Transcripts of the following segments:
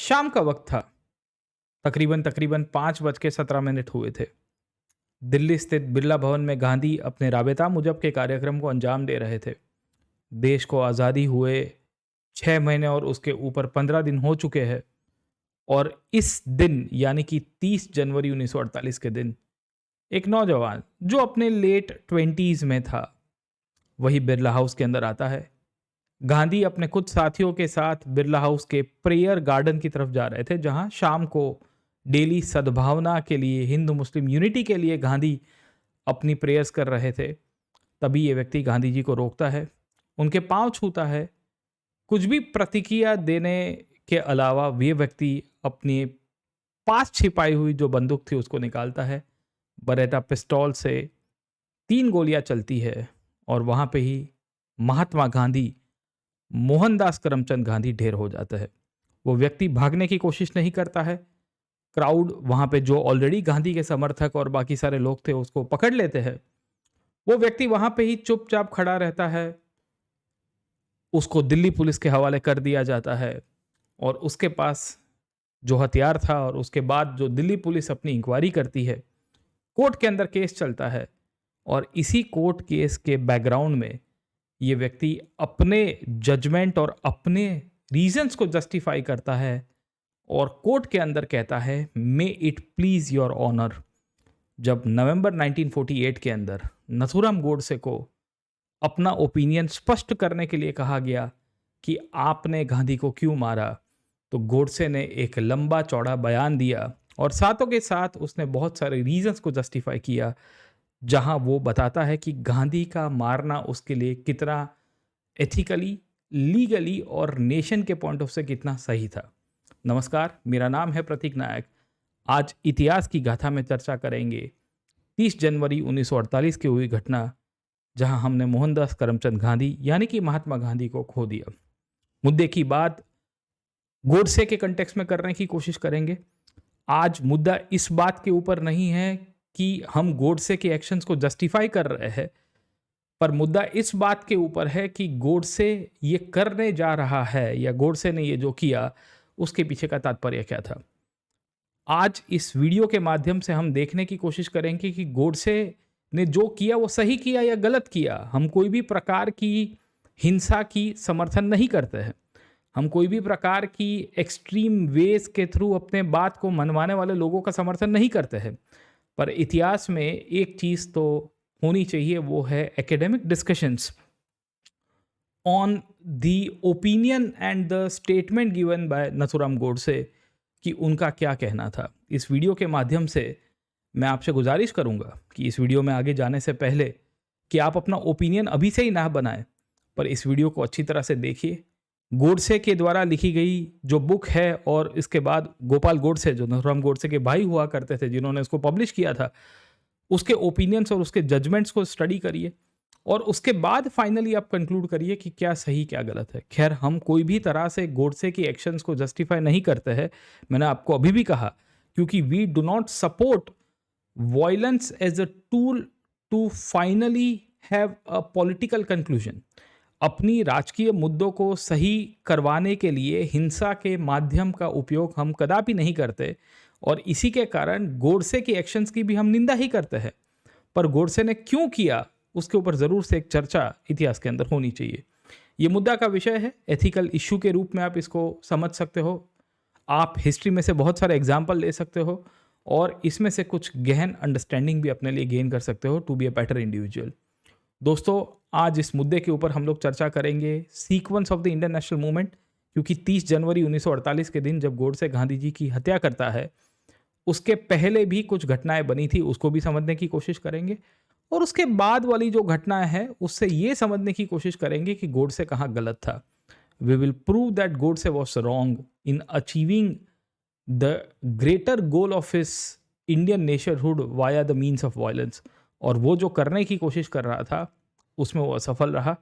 शाम का वक्त था। तकरीबन तकरीबन 5:17 हुए थे। दिल्ली स्थित बिरला भवन में गांधी अपने राबता मुजब के कार्यक्रम को अंजाम दे रहे थे। देश को आज़ादी हुए 6 महीने और उसके ऊपर 15 दिन हो चुके हैं। और इस दिन यानी कि 30 जनवरी 1948 के दिन एक नौजवान जो अपने लेट 20s में था, वही बिरला हाउस के अंदर आता है। गांधी अपने कुछ साथियों के साथ बिरला हाउस के प्रेयर गार्डन की तरफ जा रहे थे, जहां शाम को डेली सद्भावना के लिए, हिंदू मुस्लिम यूनिटी के लिए गांधी अपनी प्रेयर्स कर रहे थे। तभी ये व्यक्ति गांधी जी को रोकता है, उनके पांव छूता है। कुछ भी प्रतिक्रिया देने के अलावा ये व्यक्ति अपनी पास छिपाई हुई जो बंदूक थी उसको निकालता है। बरेटा पिस्तौल से 3 गोलियां चलती है और वहां पे ही महात्मा गांधी, मोहनदास करमचंद गांधी ढेर हो जाता है। वो व्यक्ति भागने की कोशिश नहीं करता है। क्राउड वहां पे जो ऑलरेडी गांधी के समर्थक और बाकी सारे लोग थे उसको पकड़ लेते हैं। वो व्यक्ति वहां पे ही चुपचाप खड़ा रहता है। उसको दिल्ली पुलिस के हवाले कर दिया जाता है और उसके पास जो हथियार था, और उसके बाद जो दिल्ली पुलिस अपनी इंक्वायरी करती है, कोर्ट के अंदर केस चलता है। और इसी कोर्ट केस के बैकग्राउंड में ये व्यक्ति अपने जजमेंट और अपने रीजंस को जस्टिफाई करता है और कोर्ट के अंदर कहता है, may it please your honour. जब नवंबर 1948 के अंदर नथुराम गोडसे को अपना ओपिनियन स्पष्ट करने के लिए कहा गया कि आपने गांधी को क्यों मारा, तो गोडसे ने एक लंबा चौड़ा बयान दिया और साथों के साथ उसने बहुत सारे रीजंस को जस्टिफाई किया, जहां वो बताता है कि गांधी का मारना उसके लिए कितना एथिकली, लीगली और नेशन के पॉइंट ऑफ से कितना सही था। नमस्कार, मेरा नाम है प्रतीक नायक। आज इतिहास की गाथा में चर्चा करेंगे 30 जनवरी 1948 की हुई घटना, जहां हमने मोहनदास करमचंद गांधी यानी कि महात्मा गांधी को खो दिया। मुद्दे की बात गोडसे के कंटेक्स्ट में करने की कोशिश करेंगे। आज मुद्दा इस बात के ऊपर नहीं है कि हम गोडसे के एक्शंस को जस्टिफाई कर रहे हैं, पर मुद्दा इस बात के ऊपर है कि गोडसे ये करने जा रहा है या गोडसे ने ये जो किया उसके पीछे का तात्पर्य क्या था। आज इस वीडियो के माध्यम से हम देखने की कोशिश करेंगे कि गोडसे ने जो किया वो सही किया या गलत किया। हम कोई भी प्रकार की हिंसा की समर्थन नहीं करते हैं। हम कोई भी प्रकार की एक्सट्रीम वेज के थ्रू अपने बात को मनवाने वाले लोगों का समर्थन नहीं करते हैं। पर इतिहास में एक चीज़ तो होनी चाहिए, वो है academic discussions on the opinion and the statement given by Nathuram Godse कि उनका क्या कहना था। इस वीडियो के माध्यम से मैं आपसे गुजारिश करूंगा कि इस वीडियो में आगे जाने से पहले कि आप अपना ओपिनियन अभी से ही ना बनाएं, पर इस वीडियो को अच्छी तरह से देखिए। गोडसे के द्वारा लिखी गई जो बुक है और इसके बाद गोपाल गोडसे जो नथुराम गोडसे के भाई हुआ करते थे, जिन्होंने इसको पब्लिश किया था, उसके ओपिनियंस और उसके जजमेंट्स को स्टडी करिए और उसके बाद फाइनली आप कंक्लूड करिए कि क्या सही क्या गलत है। खैर, हम कोई भी तरह से गोडसे की एक्शंस को जस्टिफाई नहीं करते हैं। मैंने आपको अभी भी कहा, क्योंकि we do not support violence as a tool to finally have a political conclusion. अपनी राजकीय मुद्दों को सही करवाने के लिए हिंसा के माध्यम का उपयोग हम कदापि नहीं करते और इसी के कारण गोडसे की एक्शंस की भी हम निंदा ही करते हैं। पर गोडसे ने क्यों किया उसके ऊपर ज़रूर से एक चर्चा इतिहास के अंदर होनी चाहिए। ये मुद्दा का विषय है, एथिकल इशू के रूप में आप इसको समझ सकते हो। आप हिस्ट्री में से बहुत सारे एग्जाम्पल ले सकते हो और इसमें से कुछ गहन अंडरस्टैंडिंग भी अपने लिए गेन कर सकते हो to be a better individual. दोस्तों, आज इस मुद्दे के ऊपर हम लोग चर्चा करेंगे sequence of the Indian national movement, क्योंकि 30 जनवरी 1948 के दिन जब गोडसे गांधी जी की हत्या करता है, उसके पहले भी कुछ घटनाएं बनी थी, उसको भी समझने की कोशिश करेंगे और उसके बाद वाली जो घटनाएं हैं उससे ये समझने की कोशिश करेंगे कि गोडसे कहाँ गलत था। We will prove that Godse was wrong in achieving the greater goal of his Indian nationhood via the means of violence. और वो जो करने की कोशिश कर रहा था उसमें वो असफल रहा।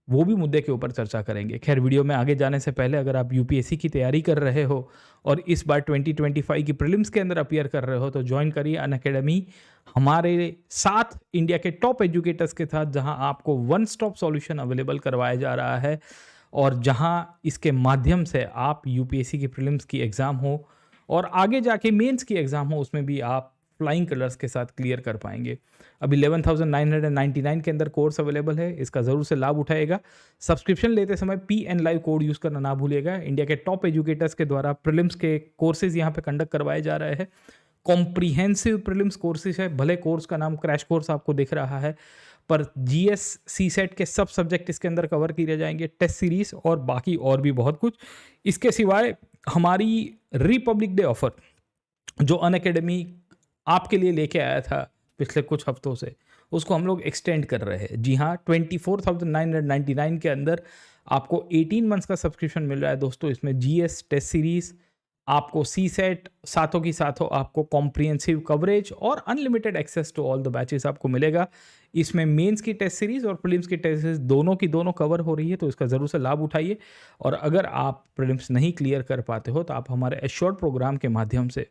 वो भी मुद्दे के ऊपर चर्चा करेंगे। खैर, वीडियो में आगे जाने से पहले अगर आप यूपीएससी की तैयारी कर रहे हो और इस बार 2025 की प्रीलिम्स के अंदर अपीयर कर रहे हो तो ज्वाइन करिए अनअकैडमी, हमारे साथ इंडिया के टॉप एजुकेटर्स के साथ, जहां आपको वन स्टॉप सॉल्यूशन अवेलेबल करवाया जा रहा है। और जहाँ इसके माध्यम से आप यूपीएससी की प्रीलिम्स की एग्ज़ाम हो और आगे जाके मेंस की एग्ज़ाम हो, उसमें भी आप फ्लाइंग कलर्स के साथ क्लियर कर पाएंगे। अब 11,999 के अंदर कोर्स अवेलेबल है, इसका ज़रूर से लाभ उठाएगा। सब्सक्रिप्शन लेते समय PN लाइव कोड यूज़ करना ना भूलिएगा। इंडिया के टॉप एजुकेटर्स के द्वारा प्रीलिम्स के कोर्सेज यहाँ पे कंडक्ट करवाए जा रहे हैं। कॉम्प्रिहेंसिव प्रीलिम्स कोर्सेज है, भले कोर्स का नाम क्रैश कोर्स आपको दिख रहा है, पर GS CSET के सब सब्जेक्ट इसके अंदर कवर किए जाएंगे, टेस्ट सीरीज और बाकी और भी बहुत कुछ। इसके सिवाय हमारी रिपब्लिक डे ऑफर जो अनअकैडमी आपके लिए लेके आया था पिछले कुछ हफ्तों से, उसको हम लोग एक्सटेंड कर रहे हैं। जी हाँ, 24,999 के अंदर आपको 18 मंथ्स का सब्सक्रिप्शन मिल रहा है दोस्तों। इसमें GS टेस्ट सीरीज, आपको CSET, साथों की साथों आपको कॉम्प्रिहेंसिव कवरेज और unlimited access to all the batches आपको मिलेगा। इसमें मेंस की टेस्ट सीरीज और प्रीलिम्स की टेस्ट सीरीज दोनों की दोनों कवर हो रही है, तो इसका ज़रूर से लाभ उठाइए। और अगर आप प्रीलिम्स नहीं क्लियर कर पाते हो तो आप हमारे एश्योर्ड प्रोग्राम के माध्यम से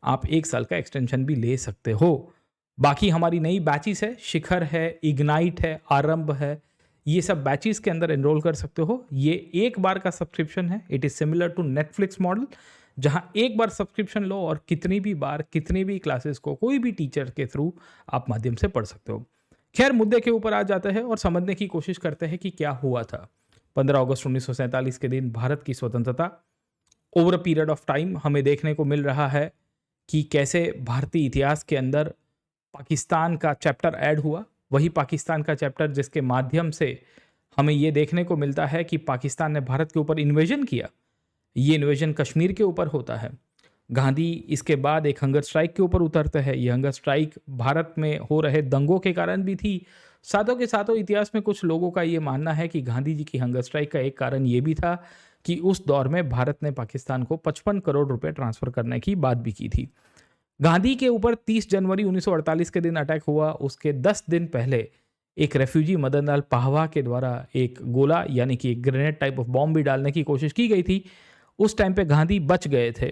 आप 1 साल का एक्सटेंशन भी ले सकते हो। बाकी हमारी नई बैचेस है, शिखर है, इग्नाइट है, आरंभ है, ये सब बैचेस के अंदर एनरोल कर सकते हो। ये एक बार का सब्सक्रिप्शन है। It is similar to Netflix model, जहां एक बार सब्सक्रिप्शन लो और कितनी भी बार कितनी भी क्लासेस को कोई भी टीचर के थ्रू आप माध्यम से पढ़ सकते हो। खैर, मुद्दे के ऊपर आ जाते हैं और समझने की कोशिश करते हैं कि क्या हुआ था 15 अगस्त 1947 के दिन भारत की स्वतंत्रता। Over a period of time हमें देखने को मिल रहा है कि कैसे भारतीय इतिहास के अंदर पाकिस्तान का चैप्टर ऐड हुआ। वही पाकिस्तान का चैप्टर जिसके माध्यम से हमें ये देखने को मिलता है कि पाकिस्तान ने भारत के ऊपर इन्वेजन किया। ये इन्वेजन कश्मीर के ऊपर होता है। गांधी इसके बाद एक हंगर स्ट्राइक के ऊपर उतरते हैं। ये हंगर स्ट्राइक भारत में हो रहे दंगों के कारण भी थी। साथों के साथों इतिहास में कुछ लोगों का ये मानना है कि गांधी जी की हंगर स्ट्राइक का एक कारण ये भी था कि उस दौर में भारत ने पाकिस्तान को 55 करोड़ रुपए ट्रांसफ़र करने की बात भी की थी। गांधी के ऊपर 30 जनवरी 1948 के दिन अटैक हुआ। उसके 10 दिन पहले एक रेफ्यूजी मदन लाल पाहवा के द्वारा एक गोला यानी कि एक ग्रेनेड टाइप ऑफ बॉम्ब भी डालने की कोशिश की गई थी। उस टाइम पे गांधी बच गए थे।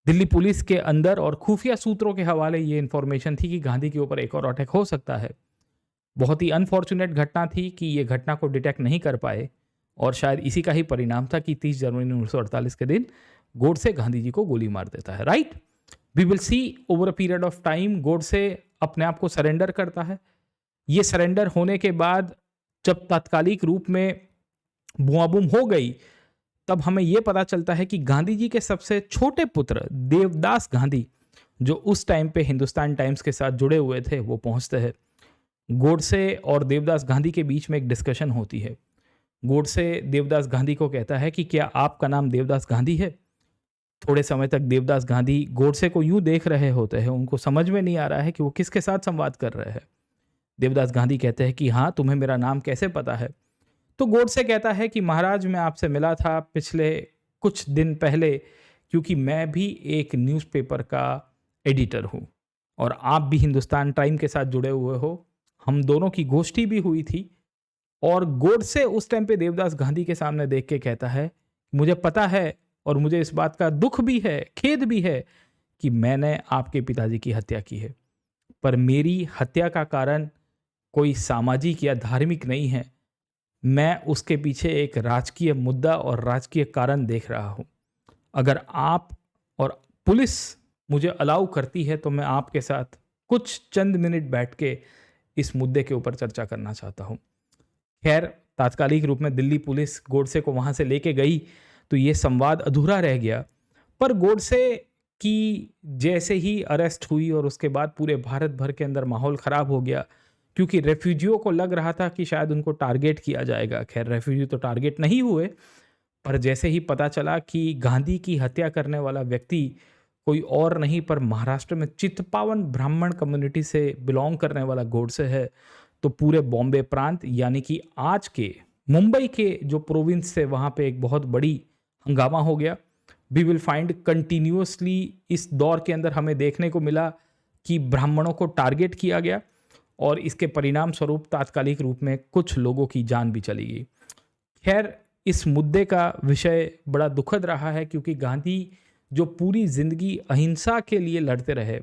दिल्ली पुलिस के अंदर और खुफिया सूत्रों के हवाले ये इन्फॉर्मेशन थी कि गांधी के ऊपर एक और अटैक हो सकता है। बहुत ही अनफॉर्चुनेट घटना थी कि ये घटना को डिटेक्ट नहीं कर पाए और शायद इसी का ही परिणाम था कि 30 जनवरी 1948 के दिन गोडसे गांधी जी को गोली मार देता है। Right, we will see over a period of time Godse अपने आप को सरेंडर करता है। ये सरेंडर होने के बाद जब तात्कालिक रूप में बुआबुम हो गई, तब हमें यह पता चलता है कि गांधी जी के सबसे छोटे पुत्र देवदास गांधी, जो उस टाइम पे हिंदुस्तान टाइम्स के साथ जुड़े हुए थे, वो पहुंचते हैं। गोडसे और देवदास गांधी के बीच में एक डिस्कशन होती है। गोडसे देवदास गांधी को कहता है कि क्या आपका नाम देवदास गांधी है? थोड़े समय तक देवदास गांधी गोडसे को यूं देख रहे होते हैं, उनको समझ में नहीं आ रहा है कि वो किसके साथ संवाद कर रहे हैं। देवदास गांधी कहते हैं कि हाँ, तुम्हें मेरा नाम कैसे पता है? तो गोडसे कहता है कि महाराज, मैं आपसे मिला था पिछले कुछ दिन पहले, क्योंकि मैं भी एक न्यूज़पेपर का एडिटर हूँ और आप भी हिंदुस्तान टाइम के साथ जुड़े हुए हो। हम दोनों की गोष्ठी भी हुई थी। और गोडसे उस टाइम पे देवदास गांधी के सामने देख के कहता है, मुझे पता है और मुझे इस बात का दुख भी है, खेद भी है कि मैंने आपके पिताजी की हत्या की है, पर मेरी हत्या का कारण कोई सामाजिक या धार्मिक नहीं है। मैं उसके पीछे एक राजकीय मुद्दा और राजकीय कारण देख रहा हूँ। अगर आप और पुलिस मुझे अलाउ करती है तो मैं आपके साथ कुछ चंद मिनट बैठ के इस मुद्दे के ऊपर चर्चा करना चाहता हूँ। खैर, तात्कालिक रूप में दिल्ली पुलिस गोडसे को वहाँ से लेके गई तो ये संवाद अधूरा रह गया। पर गोडसे की जैसे ही अरेस्ट हुई और उसके बाद पूरे भारत भर के अंदर माहौल ख़राब हो गया, क्योंकि रेफ्यूजियों को लग रहा था कि शायद उनको टारगेट किया जाएगा। खैर, रेफ्यूजी तो टारगेट नहीं हुए, पर जैसे ही पता चला कि गांधी की हत्या करने वाला व्यक्ति कोई और नहीं पर महाराष्ट्र में चित्पावन ब्राह्मण कम्युनिटी से बिलोंग करने वाला गोडसे है, तो पूरे बॉम्बे प्रांत यानी कि आज के मुंबई के जो प्रोविंस से वहाँ पे एक बहुत बड़ी हंगामा हो गया। वी विल फाइंड कंटिन्यूसली इस दौर के अंदर हमें देखने को मिला कि ब्राह्मणों को टारगेट किया गया और इसके परिणाम स्वरूप तात्कालिक रूप में कुछ लोगों की जान भी चली गई। खैर, इस मुद्दे का विषय बड़ा दुखद रहा है, क्योंकि गांधी जो पूरी जिंदगी अहिंसा के लिए लड़ते रहे,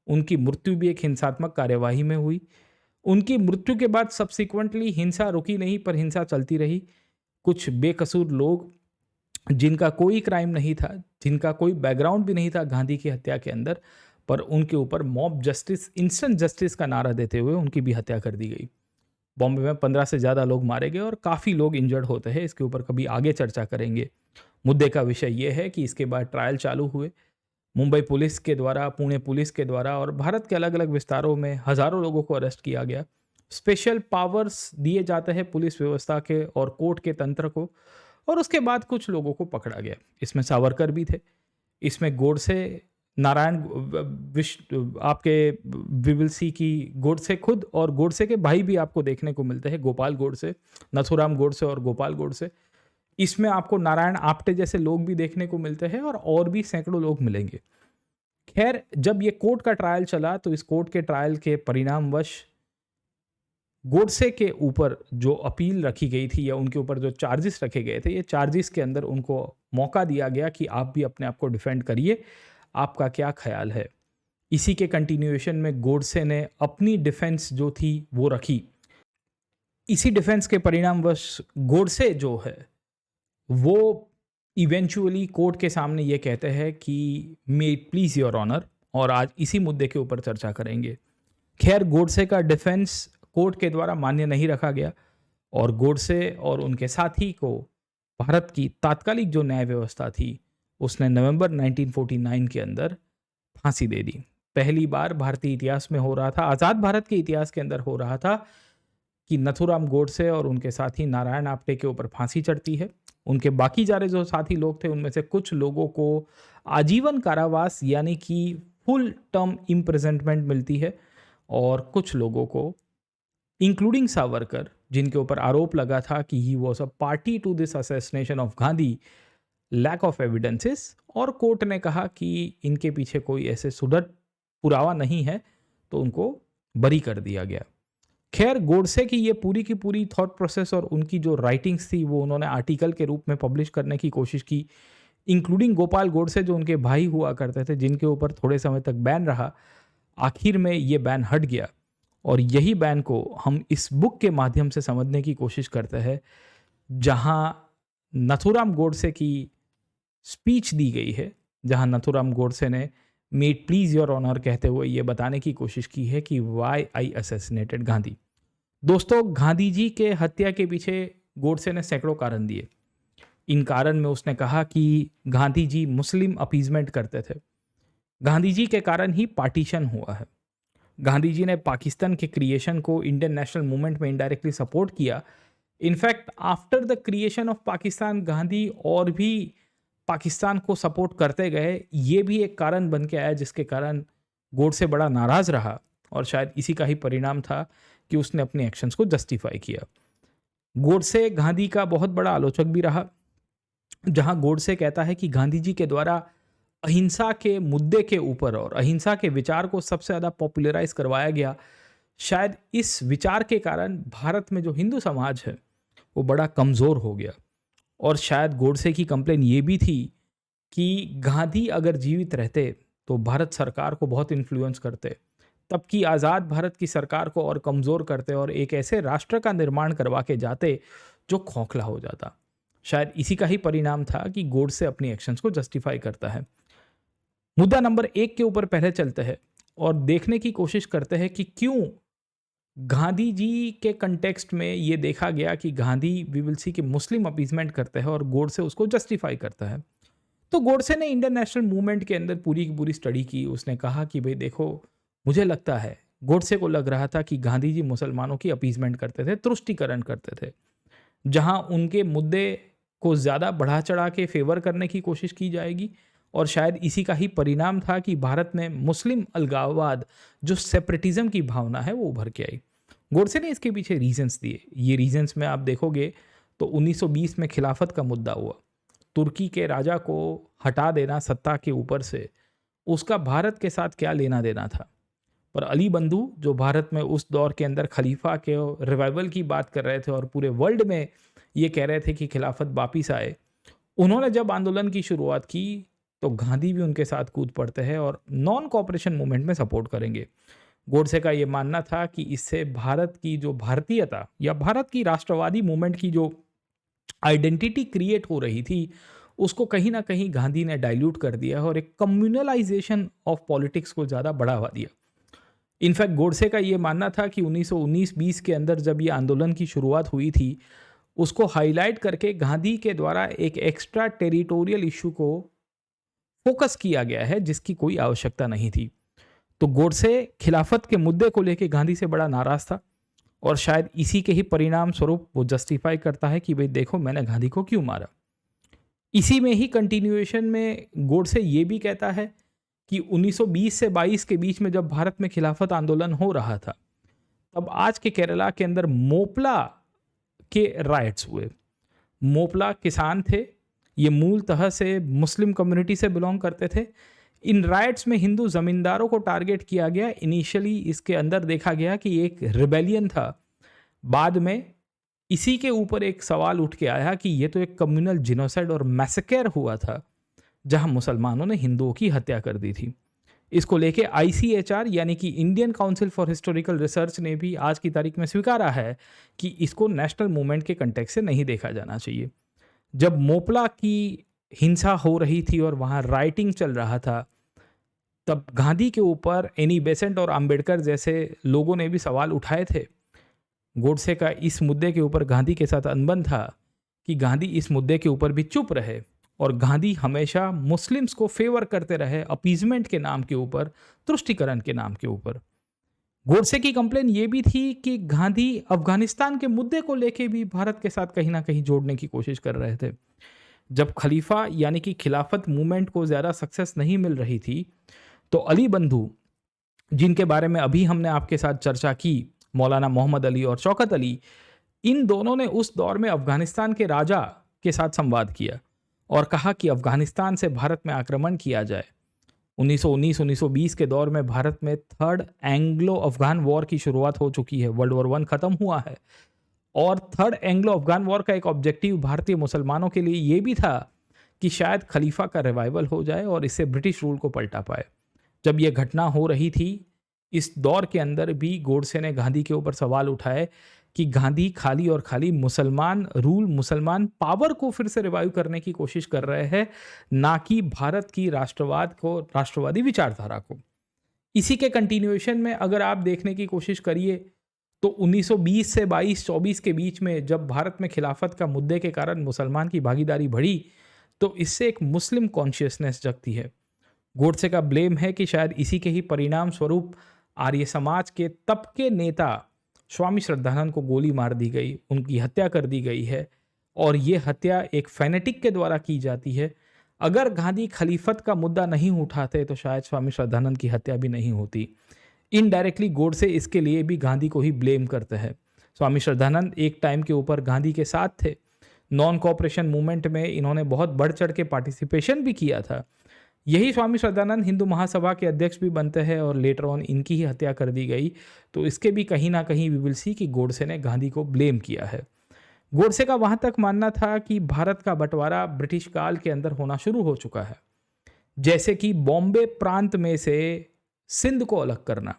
उनकी मृत्यु भी एक हिंसात्मक कार्यवाही में हुई। उनकी मृत्यु के बाद सब्सिक्वेंटली हिंसा रुकी नहीं, पर हिंसा चलती रही। कुछ बेकसूर लोग जिनका कोई क्राइम नहीं था, जिनका कोई बैकग्राउंड भी नहीं था गांधी की हत्या के अंदर, पर उनके ऊपर मॉब जस्टिस, इंस्टेंट जस्टिस का नारा देते हुए उनकी भी हत्या कर दी गई। बॉम्बे में 15 से ज़्यादा लोग मारे गए और काफ़ी लोग इंजर्ड होते हैं। इसके ऊपर कभी आगे चर्चा करेंगे। मुद्दे का विषय ये है कि इसके बाद ट्रायल चालू हुए। मुंबई पुलिस के द्वारा, पुणे पुलिस के द्वारा और भारत के अलग अलग विस्तारों में हज़ारों लोगों को अरेस्ट किया गया। स्पेशल पावर्स दिए जाते हैं पुलिस व्यवस्था के और कोर्ट के तंत्र को, और उसके बाद कुछ लोगों को पकड़ा गया। इसमें सावरकर भी थे, इसमें गोडसे, नारायण आपके वी विल सी की गोडसे खुद और गोडसे के भाई भी आपको देखने को मिलते हैं, गोपाल गोडसे, नथुराम गोडसे और गोपाल गोडसे। इसमें आपको नारायण आप्टे जैसे लोग भी देखने को मिलते हैं और भी सैकड़ों लोग मिलेंगे। खैर, जब ये कोर्ट का ट्रायल चला तो इस कोर्ट के ट्रायल के परिणामवश गोडसे के ऊपर जो अपील रखी गई थी या उनके ऊपर जो चार्जेस रखे गए थे, ये चार्जेस के अंदर उनको मौका दिया गया कि आप भी अपने आप को डिफेंड करिए, आपका क्या ख्याल है। इसी के कंटिन्यूएशन में गोडसे ने अपनी डिफेंस जो थी वो रखी। इसी डिफेंस के परिणामवश गोडसे जो है वो इवेंचुअली कोर्ट के सामने ये कहते हैं कि may it please your honour, और आज इसी मुद्दे के ऊपर चर्चा करेंगे। खैर, गोडसे का डिफेंस कोर्ट के द्वारा मान्य नहीं रखा गया और गोडसे और उनके साथी को भारत की तात्कालिक जो न्याय व्यवस्था थी उसने नवंबर 1949 के अंदर फांसी दे दी। पहली बार भारतीय इतिहास में हो रहा था, आज़ाद भारत के इतिहास के अंदर हो रहा था कि नथुराम गोडसे और उनके साथी नारायण आप्टे के ऊपर फांसी चढ़ती है। उनके बाकी सारे जो साथी लोग थे उनमें से कुछ लोगों को आजीवन कारावास यानी कि फुल टर्म इम्प्रिजनमेंट मिलती है, और कुछ लोगों को इंक्लूडिंग सावरकर, जिनके ऊपर आरोप लगा था कि he was a party to this assassination of Gandhi, lack of evidences, और कोर्ट ने कहा कि इनके पीछे कोई ऐसे सुदृढ़ पुरावा नहीं है, तो उनको बरी कर दिया गया। खैर, गोडसे की ये पूरी की पूरी थॉट प्रोसेस और उनकी जो राइटिंग्स थी वो उन्होंने आर्टिकल के रूप में पब्लिश करने की कोशिश की, इंक्लूडिंग गोपाल गोडसे जो उनके भाई हुआ करते थे, जिनके ऊपर थोड़े समय तक बैन रहा। आखिर में ये बैन हट गया और यही बैन को हम इस बुक के माध्यम से समझने की कोशिश करते हैं, जहां नथुराम गोडसे की स्पीच दी गई है, जहां नथुराम गोडसे ने may it please your honour कहते हुए ये बताने की कोशिश की है कि वाई आई असैसिनेटेड गांधी। दोस्तों, गांधी जी के हत्या के पीछे गोडसे ने सैकड़ों कारण दिए। इन कारण में उसने कहा कि गांधी जी मुस्लिम अपीजमेंट करते थे, गांधी जी के कारण ही पार्टीशन हुआ है, गांधी जी ने पाकिस्तान के क्रिएशन को इंडियन नेशनल मूवमेंट में इनडायरेक्टली सपोर्ट किया। In fact after the creation of Pakistan, Gandhi और भी पाकिस्तान को सपोर्ट करते गए। ये भी एक कारण बन के आया जिसके कारण गोडसे बड़ा नाराज़ रहा, और शायद इसी का ही परिणाम था कि उसने अपने एक्शंस को जस्टिफाई किया। गोडसे गांधी का बहुत बड़ा आलोचक भी रहा, जहां गोडसे कहता है कि गांधी जी के द्वारा अहिंसा के मुद्दे के ऊपर और अहिंसा के विचार को सबसे ज़्यादा पॉपुलराइज करवाया गया। शायद इस विचार के कारण भारत में जो हिंदू समाज है वो बड़ा कमज़ोर हो गया, और शायद गोडसे की कंप्लेन ये भी थी कि गांधी अगर जीवित रहते तो भारत सरकार को बहुत इन्फ्लुएंस करते, तब की आज़ाद भारत की सरकार को और कमज़ोर करते और एक ऐसे राष्ट्र का निर्माण करवा के जाते जो खोखला हो जाता। शायद इसी का ही परिणाम था कि गोडसे अपनी एक्शंस को जस्टिफाई करता है। मुद्दा नंबर 1 के ऊपर पहले चलते हैं और देखने की कोशिश करते हैं कि क्यों गांधी जी के कंटेक्स्ट में ये देखा गया कि गांधी वी विल सी कि मुस्लिम अपीजमेंट करते हैं और गोडसे उसको जस्टिफाई करता है। तो गोडसे ने इंडियन नेशनल मूवमेंट के अंदर पूरी की पूरी स्टडी की। उसने कहा कि भाई देखो, मुझे लगता है, गोडसे को लग रहा था कि गांधी जी मुसलमानों की अपीजमेंट करते थे, तुष्टिकरण करते थे, जहां उनके मुद्दे को ज़्यादा बढ़ा चढ़ा के फेवर करने की कोशिश की जाएगी, और शायद इसी का ही परिणाम था कि भारत में मुस्लिम अलगाववाद, जो सेपरेटिज्म की भावना है, वो उभर के आई। गोडसे ने इसके पीछे रीजंस दिए। ये रीजंस में आप देखोगे तो 1920 में खिलाफत का मुद्दा हुआ, तुर्की के राजा को हटा देना सत्ता के ऊपर से, उसका भारत के साथ क्या लेना देना था। पर अली बंधु, जो भारत में उस दौर के अंदर खलीफा के रिवाइवल की बात कर रहे थे और पूरे वर्ल्ड में ये कह रहे थे कि खिलाफत वापिस आए, उन्होंने जब आंदोलन की शुरुआत की तो गांधी भी उनके साथ कूद पड़ते हैं और नॉन कॉपरेशन मूवमेंट में सपोर्ट करेंगे। गोडसे का ये मानना था कि इससे भारत की जो भारतीयता या भारत की राष्ट्रवादी मूवमेंट की जो आइडेंटिटी क्रिएट हो रही थी, उसको कहीं ना कहीं गांधी ने डाइल्यूट कर दिया और एक कम्युनलाइजेशन ऑफ पॉलिटिक्स को ज़्यादा बढ़ावा दिया। इनफैक्ट गोडसे का ये मानना था कि 1919-20 के अंदर जब ये आंदोलन की शुरुआत हुई थी, उसको हाईलाइट करके गांधी के द्वारा एक एक्स्ट्रा टेरिटोरियल इशू को फोकस किया गया है जिसकी कोई आवश्यकता नहीं थी। तो गोडसे खिलाफत के मुद्दे को लेके गांधी से बड़ा नाराज था और शायद इसी के ही परिणाम स्वरूप वो जस्टिफाई करता है कि भाई देखो मैंने गांधी को क्यों मारा। इसी में ही कंटिन्यूएशन में गोडसे ये भी कहता है कि 1920 से 22 के बीच में जब भारत में खिलाफत आंदोलन हो रहा था, तब आज के केरला के अंदर मोपला के राइट्स हुए। मोपला किसान थे, ये मूलतः से मुस्लिम कम्युनिटी से बिलोंग करते थे। इन राइट्स में हिंदू जमींदारों को टारगेट किया गया। इनिशियली इसके अंदर देखा गया कि एक रिबेलियन था, बाद में इसी के ऊपर एक सवाल उठ के आया कि ये तो एक कम्युनल जिनोसाइड और मैसेकर हुआ था जहां मुसलमानों ने हिंदुओं की हत्या कर दी थी। इसको लेके ICHR यानी कि Indian council for historical research ने भी आज की तारीख में स्वीकारा है कि इसको नेशनल मूवमेंट के कंटेक्स्ट से नहीं देखा जाना चाहिए। जब मोपला की हिंसा हो रही थी और वहाँ राइटिंग चल रहा था, तब गांधी के ऊपर एनी बेसेंट और अंबेडकर जैसे लोगों ने भी सवाल उठाए थे। गोडसे का इस मुद्दे के ऊपर गांधी के साथ अनबन था कि गांधी इस मुद्दे के ऊपर भी चुप रहे और गांधी हमेशा मुस्लिम्स को फेवर करते रहे अपीजमेंट के नाम के ऊपर, तुष्टिकरण के नाम के ऊपर। गोडसे की कंप्लेन ये भी थी कि गांधी अफगानिस्तान के मुद्दे को लेके भी भारत के साथ कहीं ना कहीं जोड़ने की कोशिश कर रहे थे। जब खलीफा यानी कि खिलाफत मूवमेंट को ज़्यादा सक्सेस नहीं मिल रही थी, तो अली बंधु, जिनके बारे में अभी हमने आपके साथ चर्चा की, मौलाना मोहम्मद अली और शौकत अली, इन दोनों ने उस दौर में अफगानिस्तान के राजा के साथ संवाद किया और कहा कि अफगानिस्तान से भारत में आक्रमण किया जाए। 1919-1920 के दौर में भारत में थर्ड एंग्लो अफगान वॉर की शुरुआत हो चुकी है। वर्ल्ड वॉर 1 खत्म हुआ है और थर्ड एंग्लो अफगान वॉर का एक ऑब्जेक्टिव भारतीय मुसलमानों के लिए ये भी था कि शायद खलीफा का रिवाइवल हो जाए और इससे ब्रिटिश रूल को पलटा पाए। जब यह घटना हो रही थी, इस दौर के अंदर भी गोडसे ने गांधी के ऊपर सवाल उठाए कि गांधी खाली और खाली मुसलमान रूल, मुसलमान पावर को फिर से रिवाइव करने की कोशिश कर रहे हैं, ना कि भारत की राष्ट्रवाद को, राष्ट्रवादी विचारधारा को। इसी के कंटिन्यूएशन में अगर आप देखने की कोशिश करिए तो 1920 से 22-24 के बीच में जब भारत में खिलाफत का मुद्दे के कारण मुसलमान की भागीदारी बढ़ी, तो इससे एक मुस्लिम कॉन्शियसनेस जगती है। गोडसे का ब्लेम है कि शायद इसी के ही परिणाम स्वरूप आर्य समाज के तब के नेता स्वामी श्रद्धानंद को गोली मार दी गई, उनकी हत्या कर दी गई है और ये हत्या एक फैनेटिक के द्वारा की जाती है। अगर गांधी खलीफत का मुद्दा नहीं उठाते तो शायद स्वामी श्रद्धानंद की हत्या भी नहीं होती। इनडायरेक्टली गोडसे इसके लिए भी गांधी को ही ब्लेम करते हैं। स्वामी श्रद्धानंद एक टाइम के ऊपर गांधी के साथ थे। नॉन कोऑपरेशन मूवमेंट में इन्होंने बहुत बढ़ चढ़ के पार्टिसिपेशन भी किया था। यही स्वामी श्रद्धानंद हिंदू महासभा के अध्यक्ष भी बनते हैं और लेटर ऑन इनकी ही हत्या कर दी गई। तो इसके भी कहीं ना कहीं वी विल सी कि गोडसे ने गांधी को ब्लेम किया है। गोडसे का वहाँ तक मानना था कि भारत का बंटवारा ब्रिटिश काल के अंदर होना शुरू हो चुका है, जैसे कि बॉम्बे प्रांत में से सिंध को अलग करना।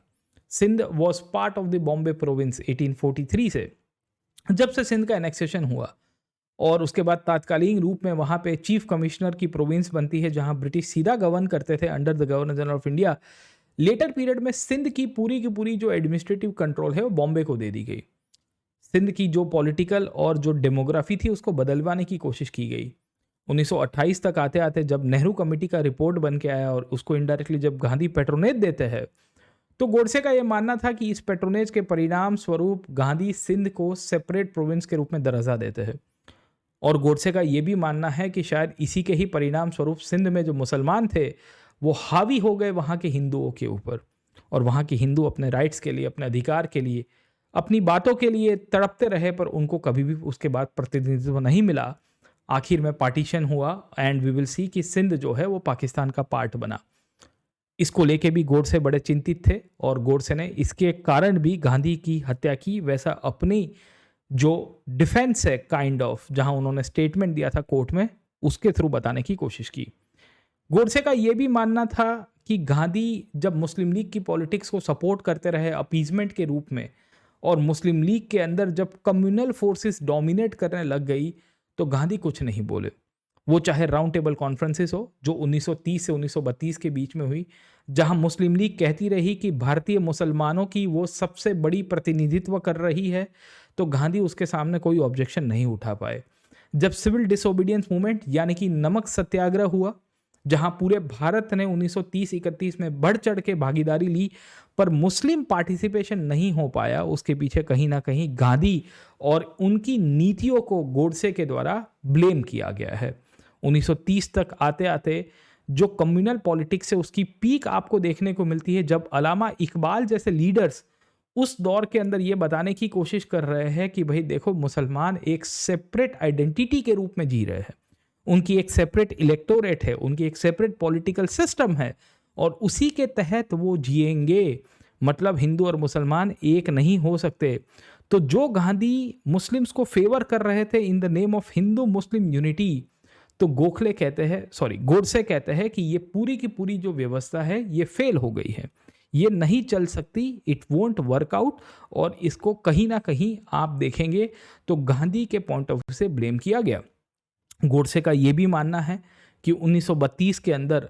Sindh was part of the Bombay province 1843 से, जब से सिंध का एनेक्सेशन हुआ और उसके बाद तात्कालिक रूप में वहाँ पे चीफ कमिश्नर की प्रोविंस बनती है जहाँ ब्रिटिश सीधा गवर्न करते थे under the governor general of India. Letter period में सिंध की पूरी जो एडमिनिस्ट्रेटिव कंट्रोल है वो बॉम्बे को दे दी गई। सिंध की जो पॉलिटिकल और जो डेमोग्राफी थी उसको बदलवाने की कोशिश की गई। 1928 तक आते आते जब नेहरू कमेटी का रिपोर्ट बन के आया और उसको इनडायरेक्टली जब गांधी पेट्रोनेज देते हैं, तो गोडसे का यह मानना था कि इस पेट्रोनेज के परिणाम स्वरूप गांधी सिंध को सेपरेट प्रोविंस के रूप में दर्जा देते हैं। और गोडसे का यह भी मानना है कि शायद इसी के ही परिणाम स्वरूप सिंध में जो मुसलमान थे वो हावी हो गए वहाँ के हिंदुओं के ऊपर और वहाँ के हिंदू अपने राइट्स के लिए, अपने अधिकार के लिए, अपनी बातों के लिए तड़पते रहे, पर उनको कभी भी उसके बाद प्रतिनिधित्व नहीं मिला। आखिर में पार्टीशन हुआ एंड वी विल सी कि सिंध जो है वो पाकिस्तान का पार्ट बना। इसको लेके भी गोडसे बड़े चिंतित थे और गोडसे ने इसके कारण भी गांधी की हत्या की। वैसा अपनी जो डिफेंस है काइंड ऑफ, जहां उन्होंने स्टेटमेंट दिया था कोर्ट में, उसके थ्रू बताने की कोशिश की। गोडसे का यह भी मानना था कि गांधी जब मुस्लिम लीग की पॉलिटिक्स को सपोर्ट करते रहे अपीजमेंट के रूप में और मुस्लिम लीग के अंदर जब कम्युनल फोर्सेस डोमिनेट करने लग गई, तो गांधी कुछ नहीं बोले। वो चाहे राउंड टेबल कॉन्फ्रेंसेस हो जो 1930 से 1932 के बीच में हुई, जहां मुस्लिम लीग कहती रही कि भारतीय मुसलमानों की वो सबसे बड़ी प्रतिनिधित्व कर रही है, तो गांधी उसके सामने कोई ऑब्जेक्शन नहीं उठा पाए। जब सिविल डिसोबीडियंस मूवमेंट यानी कि नमक सत्याग्रह हुआ, जहां पूरे भारत ने 1930-31 में बढ़ चढ़ के भागीदारी ली, पर मुस्लिम पार्टिसिपेशन नहीं हो पाया, उसके पीछे कहीं ना कहीं गांधी और उनकी नीतियों को गोडसे के द्वारा ब्लेम किया गया है। 1930 तक आते आते जो कम्युनल पॉलिटिक्स है उसकी पीक आपको देखने को मिलती है, जब अलामा इकबाल जैसे लीडर्स उस दौर के अंदर ये बताने की कोशिश कर रहे हैं कि भाई देखो, मुसलमान एक सेपरेट आइडेंटिटी के रूप में जी रहे हैं, उनकी एक सेपरेट इलेक्टोरेट है, उनकी एक सेपरेट पॉलिटिकल सिस्टम है और उसी के तहत वो जिएंगे। मतलब हिंदू और मुसलमान एक नहीं हो सकते। तो जो गांधी मुस्लिम्स को फेवर कर रहे थे in the name of Hindu Muslim unity, तो गोडसे कहते हैं कि ये पूरी की पूरी जो व्यवस्था है ये फेल हो गई है, ये नहीं चल सकती, इट वोंट वर्कआउट। और इसको कहीं ना कहीं आप देखेंगे तो गांधी के पॉइंट ऑफ व्यू से ब्लेम किया गया। गोडसे का ये भी मानना है कि 1932 के अंदर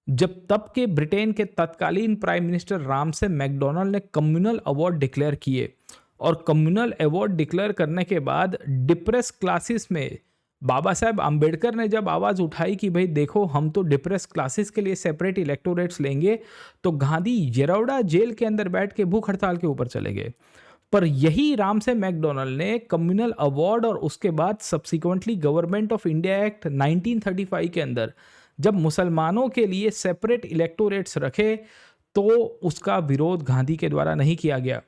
जब तब के ब्रिटेन के तत्कालीन प्राइम मिनिस्टर रामसे मैकडोनाल्ड ने कम्युनल अवार्ड डिक्लेयर किए, और कम्युनल अवार्ड डिक्लेयर करने के बाद डिप्रेस क्लासेस में बाबा साहेब आम्बेडकर ने जब आवाज़ उठाई कि भाई देखो, हम तो डिप्रेस क्लासेस के लिए सेपरेट इलेक्टोरेट्स लेंगे, तो गांधी येरौडा जेल के अंदर बैठ के भूख हड़ताल के ऊपर चले गए। पर यही रामसे मैकडोनाल्ड ने कम्युनल अवार्ड और उसके बाद subsequently government of India act 1935 के अंदर जब मुसलमानों के लिए सेपरेट इलेक्टोरेट्स रखे, तो उसका विरोध गांधी के द्वारा नहीं किया गया।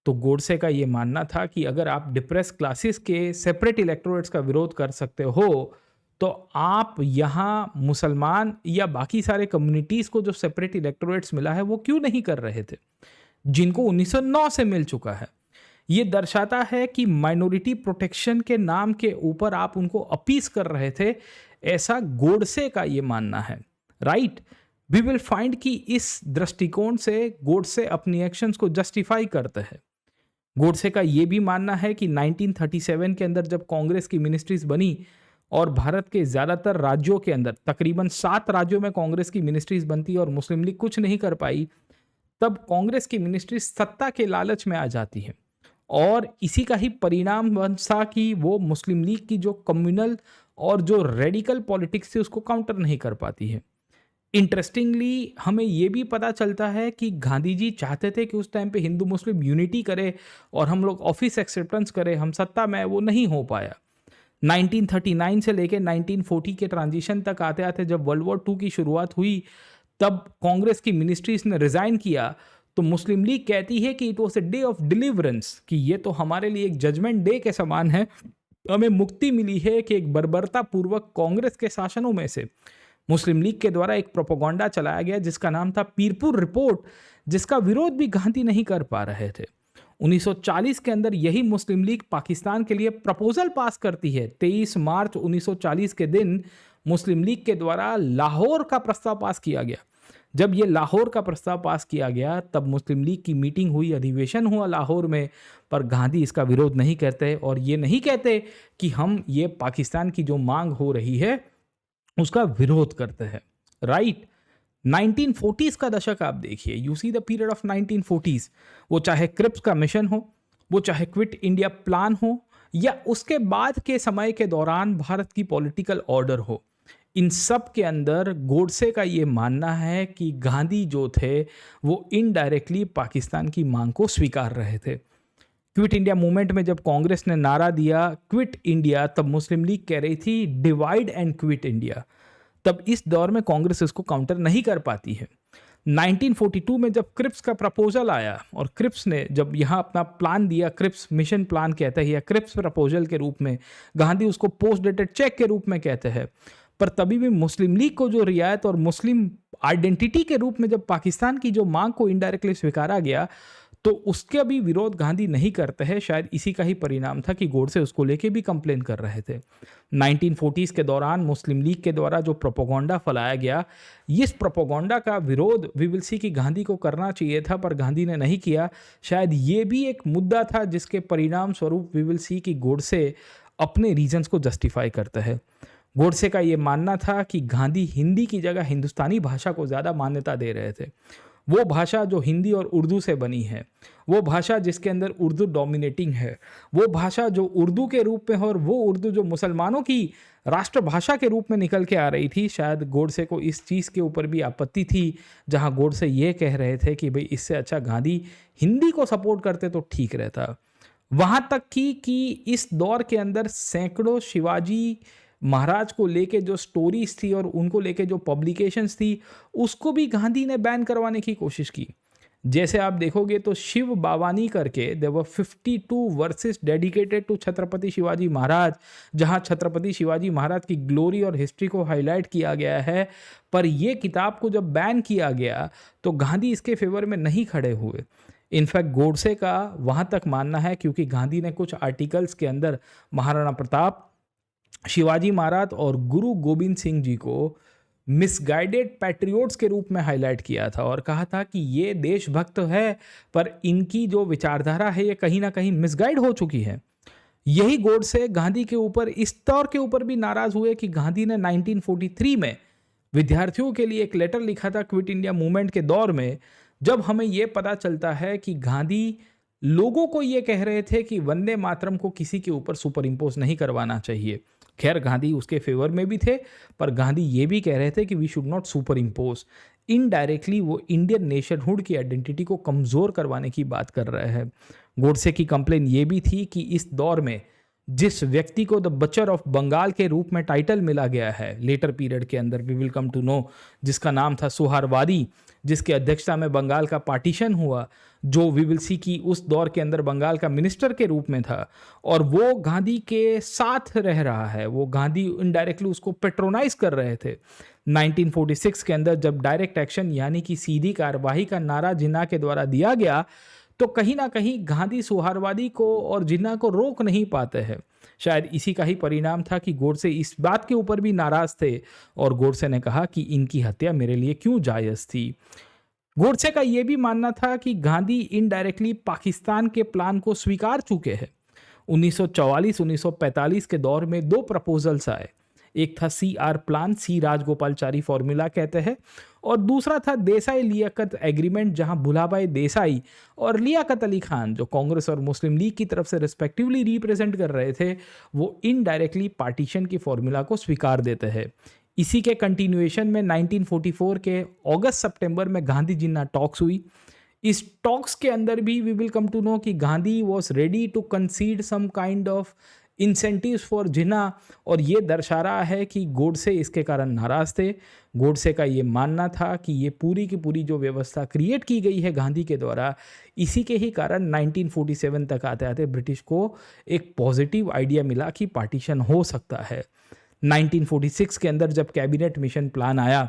तो गोडसे का ये मानना था कि अगर आप डिप्रेस क्लासेस के सेपरेट इलेक्टोरेट्स का विरोध कर सकते हो, तो आप यहाँ मुसलमान या बाकी सारे कम्युनिटीज़ को जो सेपरेट इलेक्टोरेट्स मिला है वो क्यों नहीं कर रहे थे, जिनको 1909 से मिल चुका है। ये दर्शाता है कि माइनॉरिटी प्रोटेक्शन के नाम के ऊपर आप उनको अपीस कर रहे थे, ऐसा गोडसे का ये मानना है। राइट, वी विल फाइंड कि इस दृष्टिकोण से गोडसे अपनी एक्शंस को जस्टिफाई करते हैं। गोडसे का ये भी मानना है कि 1937 के अंदर जब कांग्रेस की मिनिस्ट्रीज बनी और भारत के ज़्यादातर राज्यों के अंदर तकरीबन 7 राज्यों में कांग्रेस की मिनिस्ट्रीज बनती और मुस्लिम लीग कुछ नहीं कर पाई, तब कांग्रेस की मिनिस्ट्री सत्ता के लालच में आ जाती है, और इसी का ही परिणाम बना कि वो मुस्लिम लीग की जो कम्युनल और जो रेडिकल पॉलिटिक्स थी उसको काउंटर नहीं कर पाती है। इंटरेस्टिंगली हमें ये भी पता चलता है कि गांधी जी चाहते थे कि उस टाइम पे हिंदू मुस्लिम यूनिटी करे और हम लोग ऑफिस एक्सेप्टेंस करें, हम सत्ता में, वो नहीं हो पाया। 1939 से लेकर 1940 के ट्रांजिशन तक आते आते जब वर्ल्ड वॉर 2 की शुरुआत हुई, तब कांग्रेस की मिनिस्ट्रीज ने रिजाइन किया, तो मुस्लिम लीग कहती है कि it was a day of deliverance, कि ये तो हमारे लिए एक जजमेंट डे के समान है, हमें मुक्ति मिली है कि एक बर्बरता पूर्वक कांग्रेस के शासनों में से मुस्लिम लीग के द्वारा एक प्रोपोगंडा चलाया गया जिसका नाम था पीरपुर रिपोर्ट, जिसका विरोध भी गांधी नहीं कर पा रहे थे। 1940 के अंदर यही मुस्लिम लीग पाकिस्तान के लिए प्रपोजल पास करती है। 23 मार्च 1940 के दिन मुस्लिम लीग के द्वारा लाहौर का प्रस्ताव पास किया गया। जब ये लाहौर का प्रस्ताव पास किया गया, तब मुस्लिम लीग की मीटिंग हुई, अधिवेशन हुआ लाहौर में, पर गांधी इसका विरोध नहीं करते और ये नहीं कहते कि हम ये पाकिस्तान की जो मांग हो रही है उसका विरोध करते हैं। राइट, 1940s का दशक आप देखिए, you see the period of 1940s, वो चाहे क्रिप्स का मिशन हो, वो चाहे क्विट इंडिया प्लान हो, या उसके बाद के समय के दौरान भारत की पॉलिटिकल ऑर्डर हो, इन सब के अंदर गोडसे का ये मानना है कि गांधी जो थे वो इनडायरेक्टली पाकिस्तान की मांग को स्वीकार रहे थे। क्विट इंडिया मूवमेंट में जब कांग्रेस ने नारा दिया क्विट इंडिया, तब मुस्लिम लीग कह रही थी डिवाइड एंड क्विट इंडिया। तब इस दौर में कांग्रेस इसको काउंटर नहीं कर पाती है। 1942 में जब क्रिप्स का प्रपोजल आया और क्रिप्स ने जब यहाँ अपना प्लान दिया, क्रिप्स मिशन प्लान कहते हैं या क्रिप्स प्रपोजल के रूप में, गांधी उसको पोस्ट डेटेड चेक के रूप में कहते हैं, पर तभी भी मुस्लिम लीग को जो रियायत और मुस्लिम आइडेंटिटी के रूप में जब पाकिस्तान की जो मांग को इनडायरेक्टली स्वीकारा गया, तो उसके भी विरोध गांधी नहीं करते हैं। शायद इसी का ही परिणाम था कि गोडसे उसको लेके भी कंप्लेन कर रहे थे। 1940s के दौरान मुस्लिम लीग के द्वारा जो प्रोपोगंडा फैलाया गया, इस प्रोपोगंडा का विरोध वी विल सी कि गांधी को करना चाहिए था, पर गांधी ने नहीं किया। शायद ये भी एक मुद्दा था जिसके परिणाम स्वरूप वी विल सी कि गोडसे अपने रीजंस को जस्टिफाई करता है। गोडसे का ये मानना था कि गांधी हिंदी की जगह हिंदुस्तानी भाषा को ज़्यादा मान्यता दे रहे थे। वो भाषा जो हिंदी और उर्दू से बनी है, वो भाषा जिसके अंदर उर्दू डोमिनेटिंग है, वो भाषा जो उर्दू के रूप में है और वो उर्दू जो मुसलमानों की राष्ट्रभाषा के रूप में निकल के आ रही थी, शायद गोडसे को इस चीज़ के ऊपर भी आपत्ति थी, जहाँ गोडसे ये कह रहे थे कि भाई इससे अच्छा गांधी हिंदी को सपोर्ट करते तो ठीक रहता। वहाँ तक कि इस दौर के अंदर सैकड़ों शिवाजी महाराज को लेके जो स्टोरीज थी और उनको लेके जो पब्लिकेशंस थी, उसको भी गांधी ने बैन करवाने की कोशिश की। जैसे आप देखोगे तो शिव बावानी करके there were 52 verses dedicated to Chhatrapati Shivaji Maharaj, जहां छत्रपति शिवाजी महाराज की ग्लोरी और हिस्ट्री को हाईलाइट किया गया है। पर ये किताब को जब बैन किया गया तो गांधी इसके फेवर में नहीं खड़े हुए। इनफैक्ट गोडसे का वहां तक मानना है, क्योंकि गांधी ने कुछ आर्टिकल्स के अंदर महाराणा प्रताप, शिवाजी महाराज और गुरु गोविंद सिंह जी को मिसगाइडेड पैट्रियोट्स के रूप में हाईलाइट किया था और कहा था कि ये देशभक्त है, पर इनकी जो विचारधारा है ये कहीं ना कहीं मिसगाइड हो चुकी है। यही गोडसे गांधी के ऊपर इस तौर के ऊपर भी नाराज हुए कि गांधी ने 1943 में विद्यार्थियों के लिए एक लेटर लिखा था क्विट इंडिया मूवमेंट के दौर में, जब हमें यह पता चलता है कि गांधी लोगों को ये कह रहे थे कि वंदे मातरम को किसी के ऊपर सुपर इम्पोज नहीं करवाना चाहिए। खैर गांधी उसके फेवर में भी थे, पर गांधी ये भी कह रहे थे कि we should not superimpose. Indirectly वो इंडियन नेशनहुड की आइडेंटिटी को कमज़ोर करवाने की बात कर रहे हैं। गोडसे की कंप्लेन ये भी थी कि इस दौर में जिस व्यक्ति को द बचर ऑफ बंगाल के रूप में टाइटल मिला गया है लेटर पीरियड के अंदर, we will come to know, जिसका नाम था सुहारवादी, जिसकी अध्यक्षता में बंगाल का पार्टीशन हुआ, जो वी विल सी की उस दौर के अंदर बंगाल का मिनिस्टर के रूप में था और वो गांधी के साथ रह रहा है। वो गांधी इनडायरेक्टली उसको पेट्रोनाइज कर रहे थे। 1946 के अंदर जब डायरेक्ट एक्शन यानी कि सीधी कार्रवाई का नारा जिन्ना के द्वारा दिया गया, तो कहीं ना कहीं गांधी सुहारवादी को और जिन्ना को रोक नहीं पाते हैं। शायद इसी का ही परिणाम था कि गोडसे इस बात के ऊपर भी नाराज थे और गोडसे ने कहा कि इनकी हत्या मेरे लिए क्यों जायज़ थी। गोडसे का यह भी मानना था कि गांधी इनडायरेक्टली पाकिस्तान के प्लान को स्वीकार चुके हैं। 1944-1945 के दौर में दो प्रपोजल्स आए। एक था CR प्लान, सी राजगोपालचारी फॉर्मूला कहते हैं, और दूसरा था देसाई लियाकत एग्रीमेंट, जहां भुलाभाई देसाई और लियाकत अली खान, जो कांग्रेस और मुस्लिम लीग की तरफ से रिस्पेक्टिवली रिप्रेजेंट कर रहे थे, वो इनडायरेक्टली पार्टीशन की फॉर्मूला को स्वीकार देते हैं। इसी के कंटिन्यूएशन में 1944 के अगस्त सितंबर में गांधी जिन्ना टॉक्स हुई। इस टॉक्स के अंदर भी we will come to know कि Gandhi was ready to concede some kind of incentives for Jinnah, और ये दर्शा रहा है कि गोडसे इसके कारण नाराज थे। गोडसे का ये मानना था कि ये पूरी की पूरी जो व्यवस्था क्रिएट की गई है गांधी के द्वारा, इसी के ही कारण 1947 तक आते आते ब्रिटिश को एक पॉजिटिव आइडिया मिला कि पार्टीशन हो सकता है। 1946 के अंदर जब कैबिनेट मिशन प्लान आया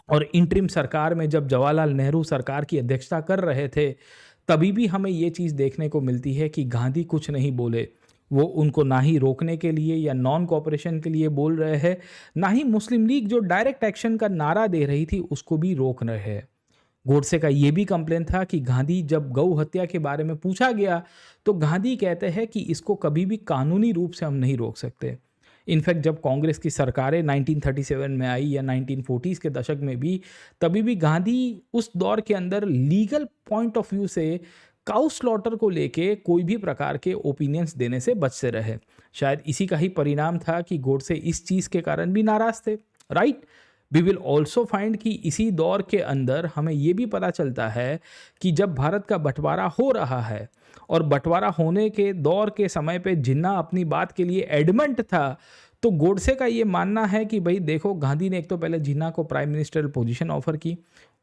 और इंटरिम सरकार में जब जवाहरलाल नेहरू सरकार की अध्यक्षता कर रहे थे, तभी भी हमें ये चीज़ देखने को मिलती है कि गांधी कुछ नहीं बोले। वो उनको ना ही रोकने के लिए या नॉन कोऑपरेशन के लिए बोल रहे हैं, ना ही मुस्लिम लीग जो डायरेक्ट एक्शन का नारा दे रही थी उसको भी रोक रहे हैं। गोडसे का ये भी कंप्लेन था कि गांधी जब गौ हत्या के बारे में पूछा गया तो गांधी कहते हैं कि इसको कभी भी कानूनी रूप से हम नहीं रोक सकते। इनफैक्ट जब कांग्रेस की सरकारें 1937 में आई या 1940s के दशक में भी, तभी भी गांधी उस दौर के अंदर लीगल पॉइंट ऑफ व्यू से काउ स्लॉटर को लेके कोई भी प्रकार के ओपिनियंस देने से बचते रहे। शायद इसी का ही परिणाम था कि गोडसे इस चीज़ के कारण भी नाराज थे। Right, we will also find कि इसी दौर के अंदर हमें ये भी पता चलता है कि जब भारत का बंटवारा हो रहा है और बंटवारा होने के दौर के समय पे जिन्ना अपनी बात के लिए एडमेंट था, तो गोडसे का ये मानना है कि भाई देखो, गांधी ने एक तो पहले जिन्ना को प्राइम मिनिस्टर पोजीशन ऑफर की,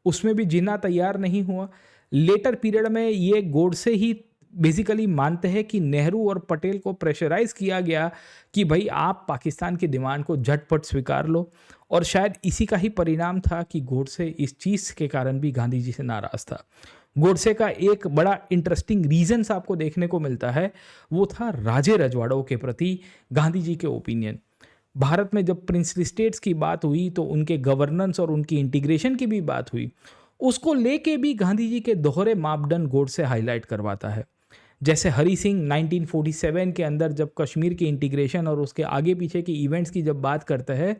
उसमें भी जिन्ना तैयार नहीं हुआ। लेटर पीरियड में ये गोडसे ही बेसिकली मानते हैं कि नेहरू और पटेल को प्रेशराइज किया गया कि भाई आप पाकिस्तान की डिमांड को झटपट स्वीकार लो, और शायद इसी का ही परिणाम था कि गोडसे इस चीज़ के कारण भी गांधी जी से नाराज था। गोडसे का एक बड़ा इंटरेस्टिंग रीजंस आपको देखने को मिलता है, वो था राजे रजवाड़ों के प्रति गांधी जी के ओपिनियन। भारत में जब प्रिंसली स्टेट्स की बात हुई तो उनके गवर्नेंस और उनकी इंटीग्रेशन की भी बात हुई, उसको लेके भी गांधी जी के दोहरे मापदंड गोडसे हाईलाइट करवाता है। जैसे हरि सिंह 1947 के अंदर जब कश्मीर के इंटीग्रेशन और उसके आगे पीछे की इवेंट्स की जब बात करते हैं,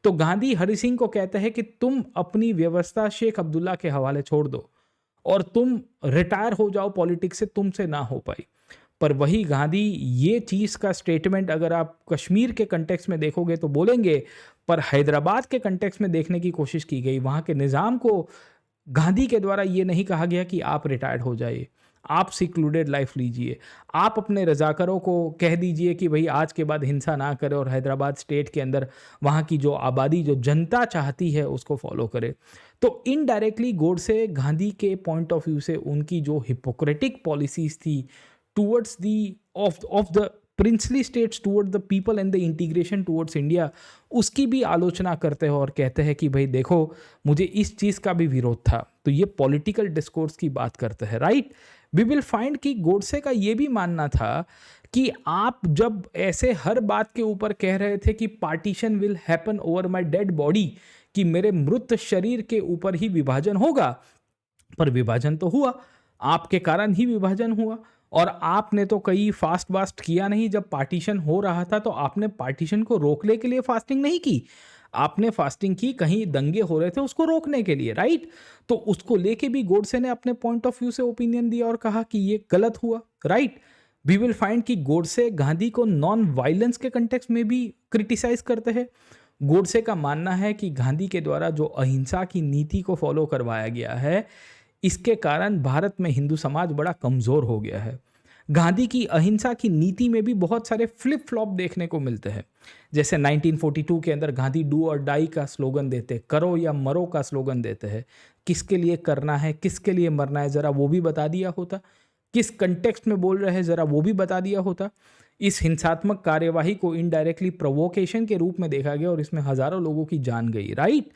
तो गांधी हरि सिंह को कहते हैं कि तुम अपनी व्यवस्था शेख अब्दुल्ला के हवाले छोड़ दो और तुम रिटायर हो जाओ पॉलिटिक्स से, तुमसे ना हो पाई। पर वही गांधी ये चीज़ का स्टेटमेंट अगर आप कश्मीर के कंटेक्स्ट में देखोगे तो बोलेंगे, पर हैदराबाद के कंटेक्स्ट में देखने की कोशिश की गई, वहाँ के निज़ाम को गांधी के द्वारा ये नहीं कहा गया कि आप रिटायर्ड हो जाइए, आप सिक्लूडेड लाइफ लीजिए, आप अपने रजाकरों को कह दीजिए कि भाई आज के बाद हिंसा ना करें और हैदराबाद स्टेट के अंदर वहाँ की जो आबादी, जो जनता चाहती है उसको फॉलो करे। तो इनडायरेक्टली गोडसे गांधी के पॉइंट ऑफ व्यू से उनकी जो हिपोक्रेटिक पॉलिसीज थी towards the of the princely states toward the people and the integration towards India, उसकी भी आलोचना करते हैं और कहते हैं कि भाई देखो मुझे इस चीज़ का भी विरोध था। तो ये पॉलिटिकल डिस्कोर्स की बात करते हैं, राइट। वी विल फाइंड कि गोडसे का ये भी मानना था कि आप जब ऐसे हर बात के ऊपर कह रहे थे कि partition will happen over my dead body, कि मेरे मृत शरीर के ऊपर ही विभाजन होगा, पर विभाजन तो हुआ, आपके कारण ही विभाजन हुआ। और आपने तो कई फास्ट किया नहीं, जब पार्टीशन हो रहा था तो आपने पार्टीशन को रोकने के लिए फास्टिंग नहीं की, आपने फास्टिंग की कहीं दंगे हो रहे थे उसको रोकने के लिए, राइट। तो उसको लेके भी गोडसे ने अपने पॉइंट ऑफ व्यू से ओपिनियन दिया और कहा कि ये गलत हुआ, राइट। वी विल फाइंड कि गोडसे गांधी को नॉन वायलेंस के कंटेक्स्ट में भी क्रिटिसाइज करते हैं। गोडसे का मानना है कि गांधी के द्वारा जो अहिंसा की नीति को फॉलो करवाया गया है, इसके कारण भारत में हिंदू समाज बड़ा कमज़ोर हो गया है। गांधी की अहिंसा की नीति में भी बहुत सारे फ्लिप फ्लॉप देखने को मिलते हैं। जैसे 1942 के अंदर गांधी डू और डाई का स्लोगन देते, करो या मरो का स्लोगन देते हैं। किसके लिए करना है, किसके लिए मरना है, ज़रा वो भी बता दिया होता। किस कंटेक्स्ट में बोल रहे हैं, ज़रा वो भी बता दिया होता। इस हिंसात्मक कार्यवाही को इनडायरेक्टली प्रोवोकेशन के रूप में देखा गया और इसमें हज़ारों लोगों की जान गई, राइट।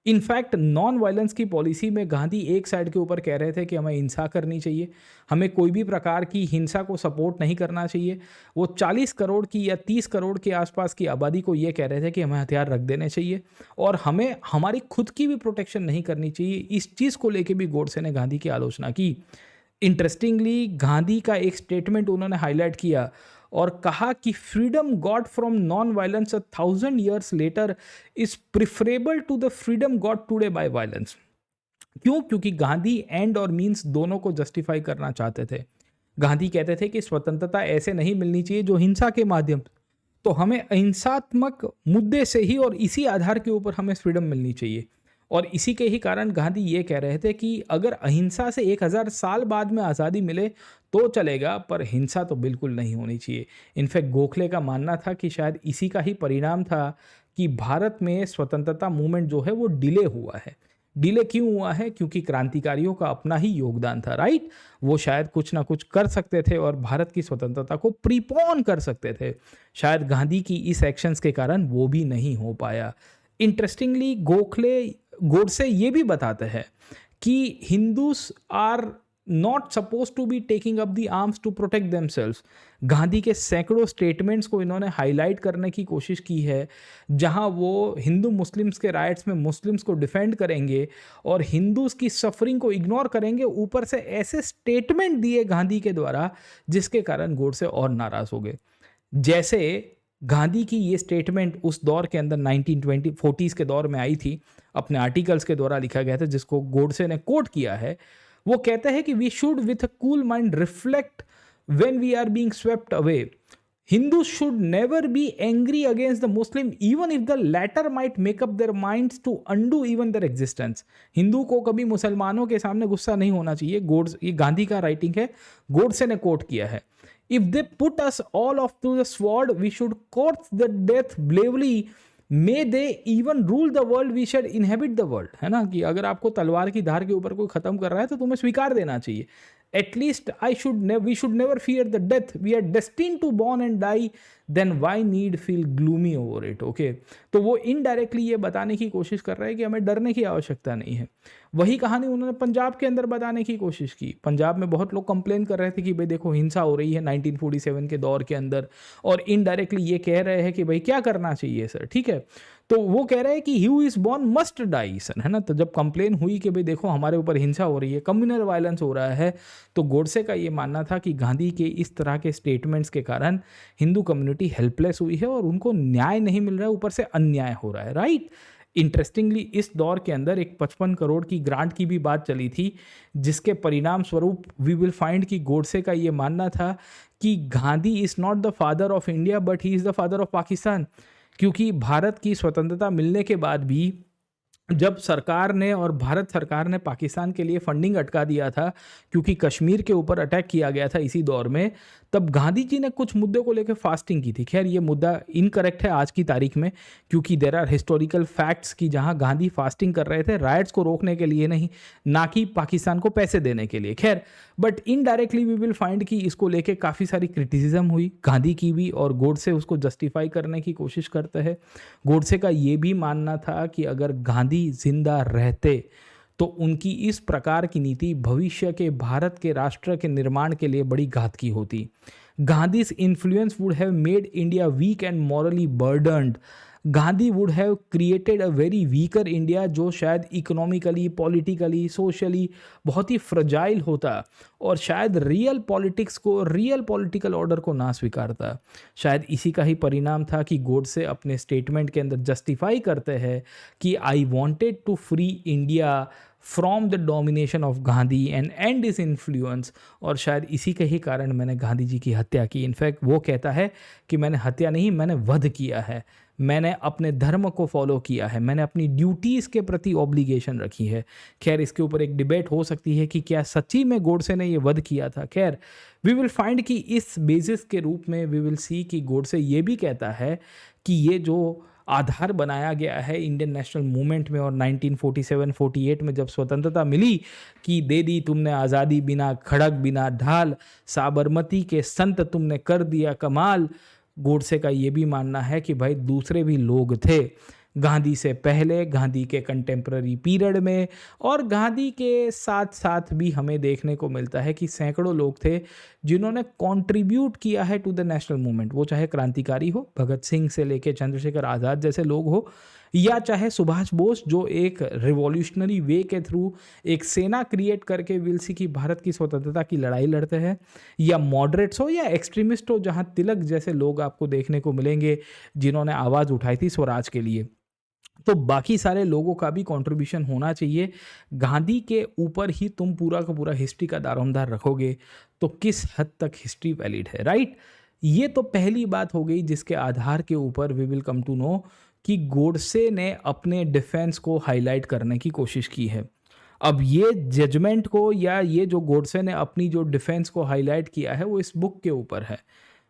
इनफैक्ट नॉन वायलेंस की पॉलिसी में गांधी एक साइड के ऊपर कह रहे थे कि हमें हिंसा करनी चाहिए, हमें कोई भी प्रकार की हिंसा को सपोर्ट नहीं करना चाहिए। वो 40 करोड़ की या 30 करोड़ के आसपास की आबादी को ये कह रहे थे कि हमें हथियार रख देने चाहिए और हमें हमारी खुद की भी प्रोटेक्शन नहीं करनी चाहिए। इस चीज़ को लेके भी गोडसे ने गांधी की आलोचना की। इंटरेस्टिंगली गांधी का एक स्टेटमेंट उन्होंने हाईलाइट किया और कहा कि freedom got from non violence 1000 years later is preferable to the freedom got today by violence. क्यों? क्योंकि गांधी एंड और मीन्स दोनों को जस्टिफाई करना चाहते थे। गांधी कहते थे कि स्वतंत्रता ऐसे नहीं मिलनी चाहिए जो हिंसा के माध्यम, तो हमें अहिंसात्मक मुद्दे से ही और इसी आधार के ऊपर हमें फ्रीडम मिलनी चाहिए। और इसी के ही कारण गांधी ये कह रहे थे कि अगर अहिंसा से 1000 साल बाद में आज़ादी मिले तो चलेगा, पर हिंसा तो बिल्कुल नहीं होनी चाहिए। इनफैक्ट गोखले का मानना था कि शायद इसी का ही परिणाम था कि भारत में स्वतंत्रता मूवमेंट जो है वो डिले हुआ है। डिले क्यों हुआ है? क्योंकि क्रांतिकारियों का अपना ही योगदान था, राइट। वो शायद कुछ ना कुछ कर सकते थे और भारत की स्वतंत्रता को प्रीपोन कर सकते थे। शायद गांधी की इस एक्शंस के कारण वो भी नहीं हो पाया। इंटरेस्टिंगली गोडसे ये भी बताते हैं कि Hindus are not suppose to be taking up the arms to protect themselves. Gandhi के सैकड़ों स्टेटमेंट्स को इन्होंने हाईलाइट करने की कोशिश की है, जहां वो हिंदू मुस्लिम्स के राइट्स में मुस्लिम्स को डिफेंड करेंगे और हिंदूज की सफरिंग को इग्नोर करेंगे। ऊपर से ऐसे स्टेटमेंट दिए गांधी के द्वारा जिसके कारण गोडसे और नाराज हो गए। जैसे गांधी की ये स्टेटमेंट उस दौर के अंदर 1940s के दौर में आई थी, अपने आर्टिकल्स के द्वारा लिखा गया था, जिसको गोडसे ने कोट किया है। वो कहते हैं कि we should with a cool mind reflect when we are being swept away. Hindus should never be angry against the Muslim even if the latter might make up their minds to undo even their existence. Hindu को कभी मुसलमानों के सामने गुस्सा नहीं होना चाहिए। ये गांधी का राइटिंग है, गोडसे ने कोट किया है। If they put us all off to the sword, we should court the death bravely. May they even rule the world, we should inhabit the world. है ना, कि अगर आपको तलवार की धार के ऊपर कोई खत्म कर रहा है तो तुम्हें स्वीकार देना चाहिए। At least we should never fear the death. We are destined to born and die. Then why need feel gloomy over it. Okay, तो वो इनडायरेक्टली ये बताने की कोशिश कर रहा है कि हमें डरने की आवश्यकता नहीं है। वही कहानी उन्होंने पंजाब के अंदर बताने की कोशिश की। पंजाब में बहुत लोग कंप्लेन कर रहे थे कि भाई देखो हिंसा हो रही है 1947 के दौर के अंदर, और इनडायरेक्टली ये कह रहे हैं कि भाई क्या करना चाहिए सर, ठीक है। तो वो कह रहे हैं कि who is born must die sir, है ना। तो जब कंप्लेन हुई कि भाई देखो हमारे ऊपर हिंसा हो रही है, कम्युनल वायलेंस हो रहा है, तो गोडसे का ये मानना था कि गांधी के इस तरह के स्टेटमेंट्स के कारण हिंदू कम्युनिटी हेल्पलेस हुई है और उनको न्याय नहीं मिल रहा है, ऊपर से अन्याय हो रहा है, राइट। इंटरेस्टिंगली इस दौर के अंदर एक 55 करोड़ की ग्रांट की भी बात चली थी, जिसके परिणाम स्वरूप वी विल फाइंड कि गोडसे का ये मानना था कि Gandhi is not the father of India but he is the father of Pakistan. क्योंकि भारत की स्वतंत्रता मिलने के बाद भी जब सरकार ने और भारत सरकार ने पाकिस्तान के लिए फंडिंग अटका दिया था, क्योंकि कश्मीर के ऊपर अटैक किया गया था इसी दौर में, तब गांधी जी ने कुछ मुद्दों को लेकर फास्टिंग की थी। खैर ये मुद्दा इनकरेक्ट है आज की तारीख में, क्योंकि देर आर हिस्टोरिकल फैक्ट्स कि जहां गांधी फास्टिंग कर रहे थे राइट्स को रोकने के लिए नहीं, ना कि पाकिस्तान को पैसे देने के लिए। खैर, but indirectly we will find कि इसको लेके काफ़ी सारी क्रिटिसिज्म हुई गांधी की भी, और गोडसे उसको जस्टिफाई करने की कोशिश करते हैं। गोडसे का ये भी मानना था कि अगर गांधी जिंदा रहते तो उनकी इस प्रकार की नीति भविष्य के भारत के राष्ट्र के निर्माण के लिए बड़ी घातकी होती। Gandhi's influence would have made India weak and morally burdened. Gandhi would have created a very weaker India, जो शायद इकोनॉमिकली, पॉलिटिकली, सोशली बहुत ही फ्रजाइल होता, और शायद रियल पॉलिटिक्स को, रियल पॉलिटिकल ऑर्डर को ना स्वीकारता। शायद इसी का ही परिणाम था कि गोडसे अपने स्टेटमेंट के अंदर जस्टिफाई करते हैं कि I wanted to free India from the domination of Gandhi and and is influence, और शायद इसी के ही कारण मैंने गांधी जी की हत्या की। इनफैक्ट वो कहता है कि मैंने हत्या नहीं, मैंने वध किया है, मैंने अपने धर्म को फॉलो किया है, मैंने अपनी ड्यूटीज़ के प्रति ऑब्लिगेशन रखी है। खैर इसके ऊपर एक डिबेट हो सकती है कि क्या सच्ची में गोडसे ने ये वध किया था। खैर वी विल फाइंड कि इस बेसिस के रूप में वी विल सी कि गोडसे ये भी कहता है कि ये जो आधार बनाया गया है इंडियन नेशनल मूवमेंट में, और 1947-48 में जब स्वतंत्रता मिली कि दे दी तुमने आज़ादी बिना खड़ग बिना ढाल, साबरमती के संत तुमने कर दिया कमाल। गोडसे का ये भी मानना है कि भाई दूसरे भी लोग थे गांधी से पहले, गांधी के कंटेम्प्ररी पीरियड में, और गांधी के साथ साथ भी हमें देखने को मिलता है कि सैकड़ों लोग थे जिन्होंने कंट्रीब्यूट किया है टू द नेशनल मूवमेंट। वो चाहे क्रांतिकारी हो, भगत सिंह से लेके चंद्रशेखर आज़ाद जैसे लोग हो, या चाहे सुभाष बोस जो एक रिवॉल्यूशनरी वे के थ्रू एक सेना क्रिएट करके विलसी की भारत की स्वतंत्रता की लड़ाई लड़ते हैं, या मॉडरेट्स हो या एक्सट्रीमिस्ट हो, जहां तिलक जैसे लोग आपको देखने को मिलेंगे जिन्होंने आवाज़ उठाई थी स्वराज के लिए। तो बाकी सारे लोगों का भी कंट्रीब्यूशन होना चाहिए। गांधी के ऊपर ही तुम पूरा का पूरा हिस्ट्री का दारोमदार रखोगे तो किस हद तक हिस्ट्री वैलिड है, राइट। ये तो पहली बात हो गई जिसके आधार के ऊपर we will come to know कि गोडसे ने अपने डिफेंस को हाईलाइट करने की कोशिश की है। अब ये जजमेंट को, या ये जो गोडसे ने अपनी जो डिफेंस को हाईलाइट किया है, वो इस बुक के ऊपर है।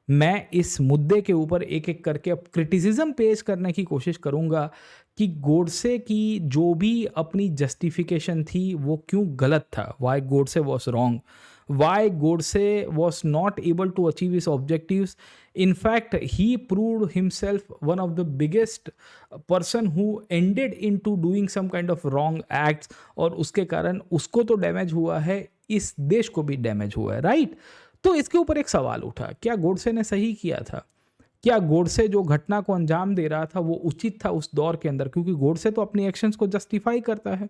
मैं इस मुद्दे के ऊपर एक एक करके अब क्रिटिसिज्म पेश करने की कोशिश करूंगा कि गोडसे की जो भी अपनी जस्टिफिकेशन थी वो क्यों गलत था, why Godse was wrong, why Godse was not able to achieve his objectives. In fact, he proved himself one of the biggest person who ended into doing some kind of wrong acts, और उसके कारण उसको तो damage हुआ है, इस देश को भी डैमेज हुआ है, राइट। तो इसके ऊपर एक सवाल उठा, क्या गोडसे ने सही किया था? क्या गोडसे जो घटना को अंजाम दे रहा था वो उचित था उस दौर के अंदर? क्योंकि गोडसे तो अपनी एक्शंस को जस्टिफाई करता है,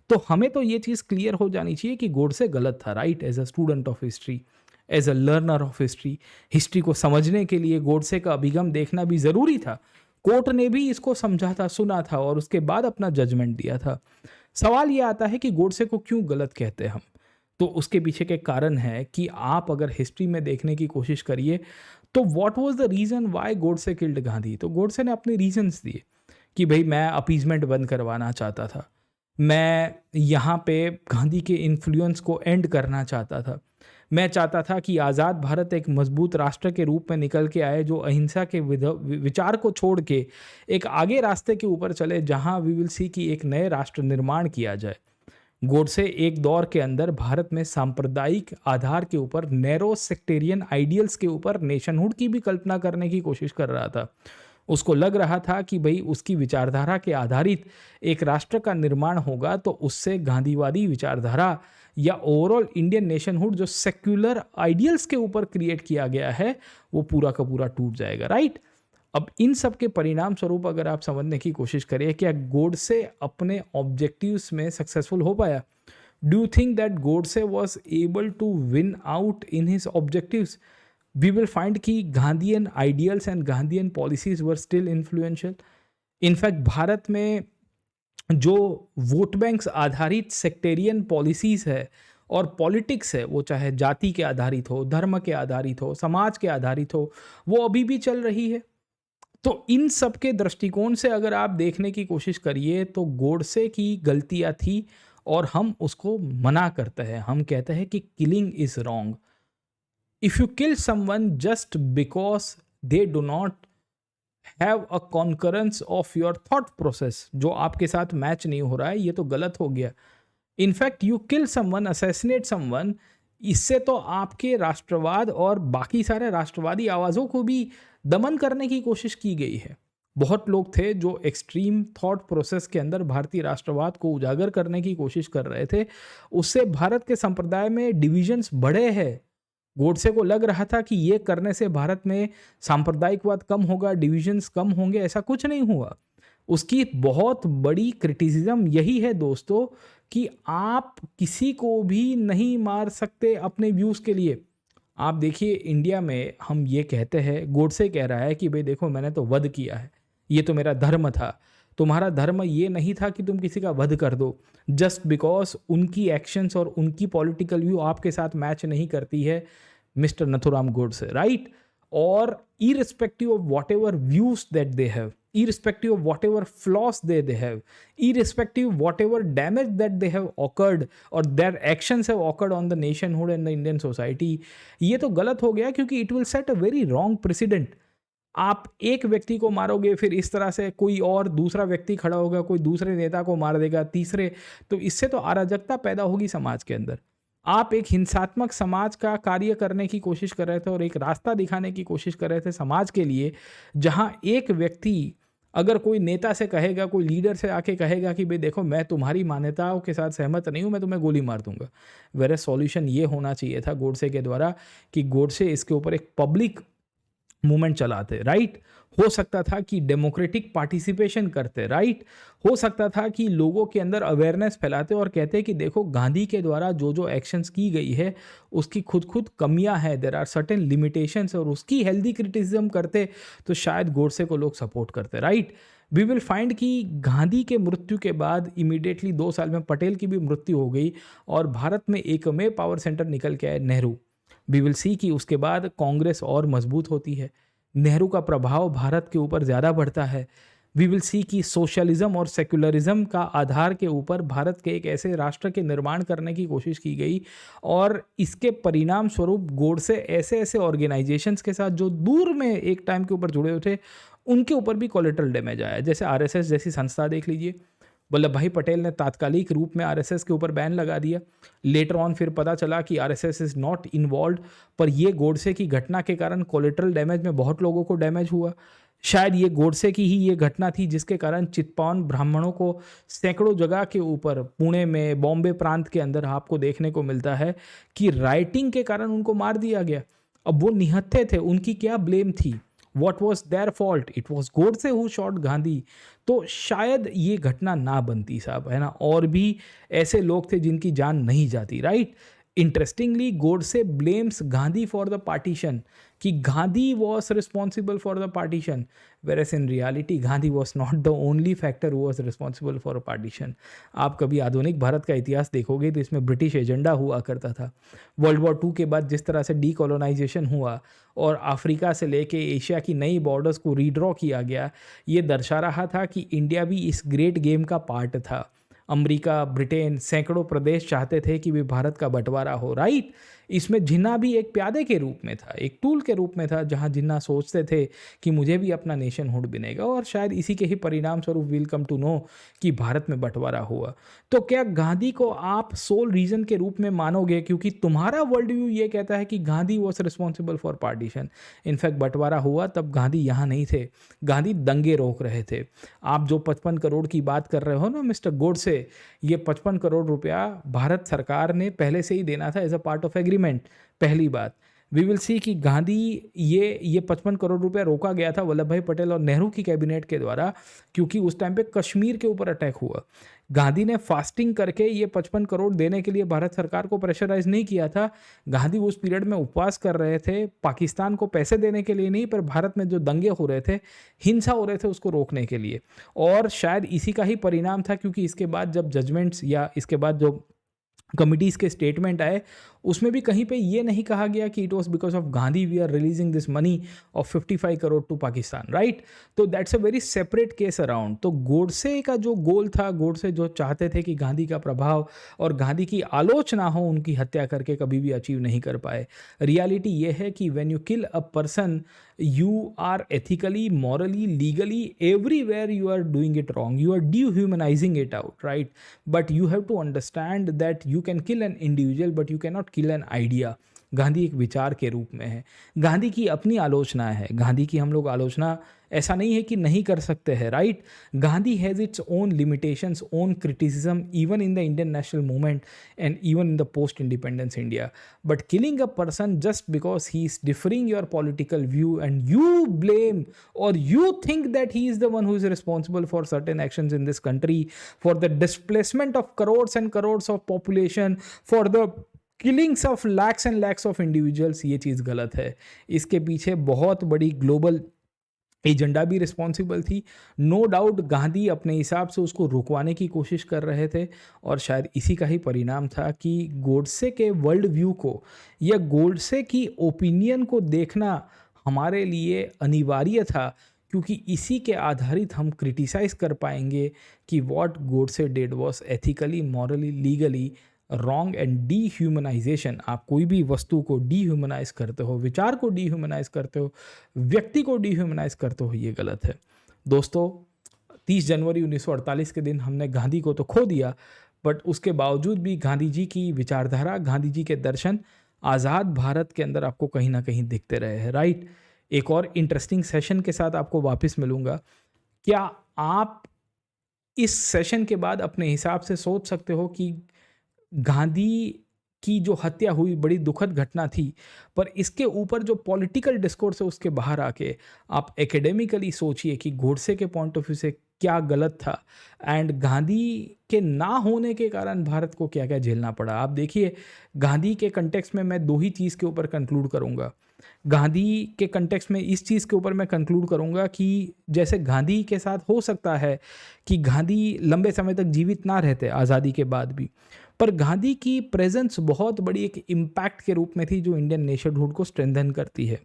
तो हमें तो ये चीज़ क्लियर हो जानी चाहिए कि गोडसे गलत था, right. As a student of history, as a learner of history, history को समझने के लिए गोडसे का अभिगम देखना भी ज़रूरी था। कोर्ट ने भी इसको समझा था, सुना था, और उसके बाद अपना जजमेंट दिया था। सवाल ये आता है कि गोडसे को क्यों गलत कहते हैं हम? तो उसके पीछे के कारण है कि आप अगर हिस्ट्री में देखने की कोशिश करिए तो what was the reason why Godse killed Gandhi. तो गोडसे ने अपने रीजंस दिए कि भाई मैं अपीजमेंट बंद करवाना चाहता था, मैं यहाँ पे गांधी के इन्फ्लुएंस को एंड करना चाहता था, मैं चाहता था कि आज़ाद भारत एक मजबूत राष्ट्र के रूप में निकल के आए जो अहिंसा के विचार को छोड़ के एक आगे रास्ते के ऊपर चले जहाँ वी विल सी कि एक नए राष्ट्र निर्माण किया जाए। गोडसे एक दौर के अंदर भारत में सांप्रदायिक आधार के ऊपर, नैरो सेक्टेरियन आइडियल्स के ऊपर नेशनहुड की भी कल्पना करने की कोशिश कर रहा था। उसको लग रहा था कि भाई उसकी विचारधारा के आधारित एक राष्ट्र का निर्माण होगा तो उससे गांधीवादी विचारधारा या ओवरऑल इंडियन नेशनहुड जो सेक्युलर आइडियल्स के ऊपर क्रिएट किया गया है वो पूरा का पूरा टूट जाएगा, राइट। अब इन सब के परिणाम स्वरूप अगर आप समझने की कोशिश करें, क्या गोडसे अपने ऑब्जेक्टिव्स में सक्सेसफुल हो पाया? Do you think that Godse was able to win out in his objectives? We will find कि Gandhian ideals and Gandhian policies were still influential. In fact Bharat में जो वोट बैंक्स आधारित सेक्टेरियन पॉलिसीज है और पॉलिटिक्स है, वो चाहे जाति के आधारित हो, धर्म के आधारित हो, समाज के आधारित हो, वो अभी भी चल रही है। तो इन सब के दृष्टिकोण से अगर आप देखने की कोशिश करिए तो गोडसे की गलतियां थी और हम उसको मना करते हैं। हम कहते हैं कि killing is wrong. If you kill someone just because they do not have a concurrence of your thought process, जो आपके साथ मैच नहीं हो रहा है, ये तो गलत हो गया। In fact you kill someone, assassinate someone, इससे तो आपके राष्ट्रवाद और बाकी सारे राष्ट्रवादी आवाज़ों को भी दमन करने की कोशिश की गई है। बहुत लोग थे जो एक्सट्रीम थॉट प्रोसेस के अंदर भारतीय राष्ट्रवाद को उजागर करने की कोशिश कर रहे थे। उससे भारत के संप्रदाय में डिविजन्स बढ़े हैं। गोडसे को लग रहा था कि ये करने से भारत में सांप्रदायिकवाद कम होगा, डिविजन्स कम होंगे। ऐसा कुछ नहीं हुआ। उसकी बहुत बड़ी क्रिटिसिज्म यही है दोस्तों कि आप किसी को भी नहीं मार सकते अपने व्यूज़ के लिए। आप देखिए इंडिया में हम ये कहते हैं, गोडसे कह रहा है कि भाई देखो मैंने तो वध किया है, ये तो मेरा धर्म था। तुम्हारा धर्म ये नहीं था कि तुम किसी का वध कर दो जस्ट बिकॉज उनकी एक्शंस और उनकी पॉलिटिकल व्यू आपके साथ मैच नहीं करती है, मिस्टर नथुराम गोडसे, राइट। और irrespective of whatever views that they have, irrespective of whatever flaws they have, irrespective of whatever damage that they have occurred or their actions have occurred on the nationhood and the Indian society, ये तो गलत हो गया क्योंकि it will set a very wrong precedent। आप एक व्यक्ति को मारोगे, फिर इस तरह से कोई और दूसरा व्यक्ति खड़ा होगा, कोई दूसरे नेता को मार देगा, तीसरे, तो इससे तो अराजकता पैदा होगी समाज के अंदर। आप एक हिंसात्मक समाज का कार्य करने की कोशिश कर रहे थे और एक रास्ता दिखाने की कोशिश कर रहे थे समाज के लिए, जहां एक व्यक्ति अगर कोई नेता से कहेगा, कोई लीडर से आके कहेगा कि भाई देखो मैं तुम्हारी मान्यताओं के साथ सहमत नहीं हूँ, मैं तुम्हें गोली मार दूंगा। वेरे सॉल्यूशन ये होना चाहिए था गोडसे के द्वारा कि गोडसे इसके ऊपर एक पब्लिक मूवमेंट चलाते, राइट। हो सकता था कि डेमोक्रेटिक पार्टिसिपेशन करते, राइट। हो सकता था कि लोगों के अंदर अवेयरनेस फैलाते और कहते कि देखो गांधी के द्वारा जो जो एक्शंस की गई है उसकी खुद कमियां हैं, देयर आर सर्टेन लिमिटेशंस, और उसकी हेल्दी क्रिटिसिज्म करते तो शायद गोडसे को लोग सपोर्ट करते, राइट। वी विल फाइंड कि गांधी के मृत्यु के बाद इमीडिएटली 2 साल में पटेल की भी मृत्यु हो गई और भारत में एकमेव पावर सेंटर निकल के आए, नेहरू। वी विल सी कि उसके बाद कांग्रेस और मजबूत होती है, नेहरू का प्रभाव भारत के ऊपर ज़्यादा बढ़ता है। वी विल सी कि सोशलिज्म और सेक्युलरिज्म का आधार के ऊपर भारत के एक ऐसे राष्ट्र के निर्माण करने की कोशिश की गई और इसके परिणाम स्वरूप गोडसे ऐसे ऐसे ऑर्गेनाइजेशंस के साथ जो दूर में एक टाइम के ऊपर जुड़े हुए थे उनके ऊपर भी कोलेटरल डैमेज आया। जैसे आरएसएस जैसी संस्था देख लीजिए, वल्लभ भाई पटेल ने तात्कालिक रूप में आरएसएस के ऊपर बैन लगा दिया। लेटर ऑन फिर पता चला कि आरएसएस इज नॉट इन्वॉल्व, पर ये गोडसे की घटना के कारण कोलेटरल डैमेज में बहुत लोगों को डैमेज हुआ। शायद ये गोडसे की ही ये घटना थी जिसके कारण चित्पावन ब्राह्मणों को सैकड़ों जगह के ऊपर, पुणे में, बॉम्बे प्रांत के अंदर आपको देखने को मिलता है कि राइटिंग के कारण उनको मार दिया गया। अब वो निहत्थे थे, उनकी क्या ब्लेम थी? What was their fault? It was Godse who shot Gandhi. तो शायद ये घटना ना बनती साहब, है ना। और भी ऐसे लोग थे जिनकी जान नहीं जाती, right. Interestingly Godse blames Gandhi for the partition, कि Gandhi was responsible for the partition, whereas in reality Gandhi was not the only factor who was responsible for a partition. आप कभी आधुनिक भारत का इतिहास देखोगे तो इसमें ब्रिटिश एजेंडा हुआ करता था। वर्ल्ड वॉर 2 के बाद जिस तरह से डीकोलोनाइजेशन हुआ और अफ्रीका से लेके एशिया की नई बॉर्डर्स को रीड्रॉ किया गया, ये दर्शा रहा था कि इंडिया भी इस ग्रेट गेम का पार्ट था। अमेरिका, ब्रिटेन, सैकड़ों प्रदेश चाहते थे कि वे भारत का बंटवारा हो, राइट। इसमें जिन्ना भी एक प्यादे के रूप में था, एक टूल के रूप में था, जहाँ जिन्ना सोचते थे कि मुझे भी अपना नेशनहुड बनेगा, और शायद इसी के ही परिणाम स्वरूप विल कम टू नो कि भारत में बंटवारा हुआ। तो क्या गांधी को आप सोल रीजन के रूप में मानोगे, क्योंकि तुम्हारा वर्ल्ड व्यू ये कहता है कि Gandhi was responsible for partition? In fact बंटवारा हुआ तब गांधी यहाँ नहीं थे, गांधी दंगे रोक रहे थे। आप जो 55 करोड़ की बात कर रहे हो ना मिस्टर गोडसे, ये 55 करोड़ रुपया भारत सरकार ने पहले से ही देना था as a part of agreement. पहली बात, वी विल सी कि गांधी ये 55 करोड़ रुपया रोका गया था वल्लभ भाई पटेल और नेहरू की कैबिनेट के द्वारा, क्योंकि उस टाइम पे कश्मीर के ऊपर अटैक हुआ। गांधी ने फास्टिंग करके ये 55 करोड़ देने के लिए भारत सरकार को प्रेशराइज नहीं किया था। गांधी उस पीरियड में उपवास कर रहे थे, पाकिस्तान को पैसे देने के लिए नहीं, पर भारत में जो दंगे हो रहे थे, हिंसा हो रहे थे, उसको रोकने के लिए। और शायद इसी का ही परिणाम था, क्योंकि इसके बाद जब जजमेंट्स या इसके बाद जो कमिटीज़ के स्टेटमेंट आए, उसमें भी कहीं पे ये नहीं कहा गया कि it was because of Gandhi we are releasing this money of 55 crore to Pakistan, right? तो that's a very separate case around. तो गोडसे का जो गोल था, गोडसे जो चाहते थे कि गांधी का प्रभाव और गांधी की आलोचना हो, उनकी हत्या करके कभी भी अचीव नहीं कर पाए। रियलिटी ये है कि when you kill a person, you are ethically, morally, legally, everywhere you are doing it wrong. You are dehumanizing it out, right? But you have to understand that you can kill an individual, but you cannot kill an idea. Gandhi एक विचार के रूप में है, गांधी की अपनी आलोचना है, गांधी की हम लोग आलोचना ऐसा नहीं है कि नहीं कर सकते हैं, right? Gandhi has its own limitations, own criticism, even in the Indian national movement and even in the post independence India. But killing a person just because he is differing your political view and you blame or you think that he is the one who is responsible for certain actions in this country, for the displacement of crores and crores of population, for the killings of lakhs and lakhs of individuals, ये चीज़ गलत है. इसके पीछे बहुत बड़ी global agenda भी responsible थी. No doubt Gandhi अपने हिसाब से उसको रुकवाने की कोशिश कर रहे थे, और शायद इसी का ही परिणाम था कि गोडसे के वर्ल्ड व्यू को या गोडसे की ओपिनियन को देखना हमारे लिए अनिवार्य था, क्योंकि इसी के आधारित हम क्रिटिसाइज़ कर पाएंगे कि what Godse did was ethically, morally, legally wrong and dehumanisation. आप कोई भी वस्तु को डीह्यूमनाइज करते हो, विचार को डीह्यूमनाइज करते हो, व्यक्ति को डीह्यूमनाइज करते हो, ये गलत है. दोस्तों, 30 जनवरी 1948 के दिन हमने गांधी को तो खो दिया, बट उसके बावजूद भी गांधी जी की विचारधारा, गांधी जी के दर्शन आज़ाद भारत के अंदर आपको कहीं ना कहीं दिखते रहे हैं, राइट? एक और इंटरेस्टिंग सेशन के साथ आपको वापस मिलूंगा. क्या आप इस सेशन के बाद अपने हिसाब से सोच सकते हो कि गांधी की जो हत्या हुई बड़ी दुखद घटना थी, पर इसके ऊपर जो पॉलिटिकल डिस्कोर्स है उसके बाहर आके आप एकेडमिकली सोचिए कि गोडसे के पॉइंट ऑफ व्यू से क्या गलत था, एंड गांधी के ना होने के कारण भारत को क्या क्या झेलना पड़ा. आप देखिए, गांधी के कंटेक्स्ट में मैं दो ही चीज़ के ऊपर कंक्लूड करूंगा. गांधी के कंटेक्स्ट में इस चीज़ के ऊपर मैं कंक्लूड करूंगा कि जैसे गांधी के साथ हो सकता है कि गांधी लंबे समय तक जीवित ना रहते आज़ादी के बाद भी, पर गांधी की प्रेजेंस बहुत बड़ी एक इम्पैक्ट के रूप में थी जो इंडियन नेशनहुड को स्ट्रेंथन करती है.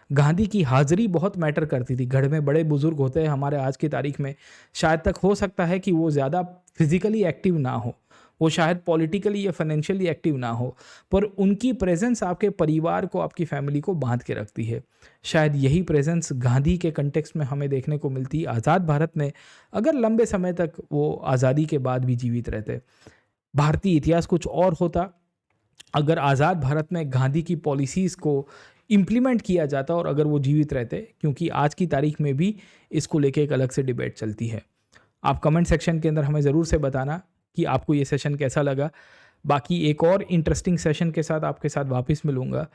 गांधी की हाज़िरी बहुत मैटर करती थी. घर में बड़े बुजुर्ग होते हैं हमारे आज की तारीख में, शायद तक हो सकता है कि वो ज़्यादा फिजिकली एक्टिव ना हो, वो शायद पॉलिटिकली या फाइनेंशियली एक्टिव ना हो, पर उनकी प्रेजेंस आपके परिवार को, आपकी फैमिली को बांध के रखती है. शायद यही प्रेजेंस गांधी के कंटेक्स्ट में हमें देखने को मिलती आज़ाद भारत में, अगर लंबे समय तक वो आज़ादी के बाद भी जीवित रहते. भारतीय इतिहास कुछ और होता अगर आज़ाद भारत में गांधी की पॉलिसीज़ को इम्प्लीमेंट किया जाता और अगर वो जीवित रहते, क्योंकि आज की तारीख में भी इसको लेके एक अलग से डिबेट चलती है. आप कमेंट सेक्शन के अंदर हमें ज़रूर से बताना कि आपको ये सेशन कैसा लगा. बाकी एक और इंटरेस्टिंग सेशन के साथ आपके साथ वापस मिलूंगा,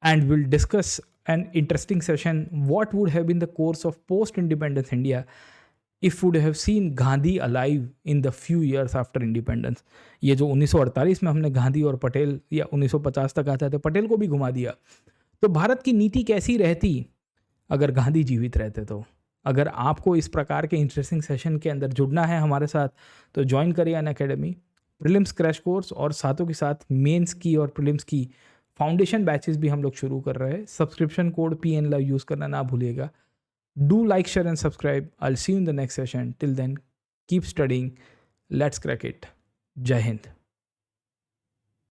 and will discuss an interesting session what would have been the course of post independence India if would have seen Gandhi alive in the few years after independence. ये जो 1948 में हमने गांधी और पटेल, या 1950 तक आते थे पटेल को भी घुमा दिया, तो भारत की नीति कैसी रहती अगर गांधी जीवित रहते. तो अगर आपको इस प्रकार के इंटरेस्टिंग सेशन के अंदर जुड़ना है हमारे साथ, तो ज्वाइन करिए अनअकैडमी प्रीलिम्स क्रैश कोर्स, और साथों के साथ मेंस की और प्रीलिम्स की फाउंडेशन बैचेस भी हम लोग शुरू कर रहे हैं. Subscription code PN Love use करना ना भूलिएगा. Do like, share and subscribe. I'll see you in the next session. Till then, keep studying. Let's crack it. Jai Hind.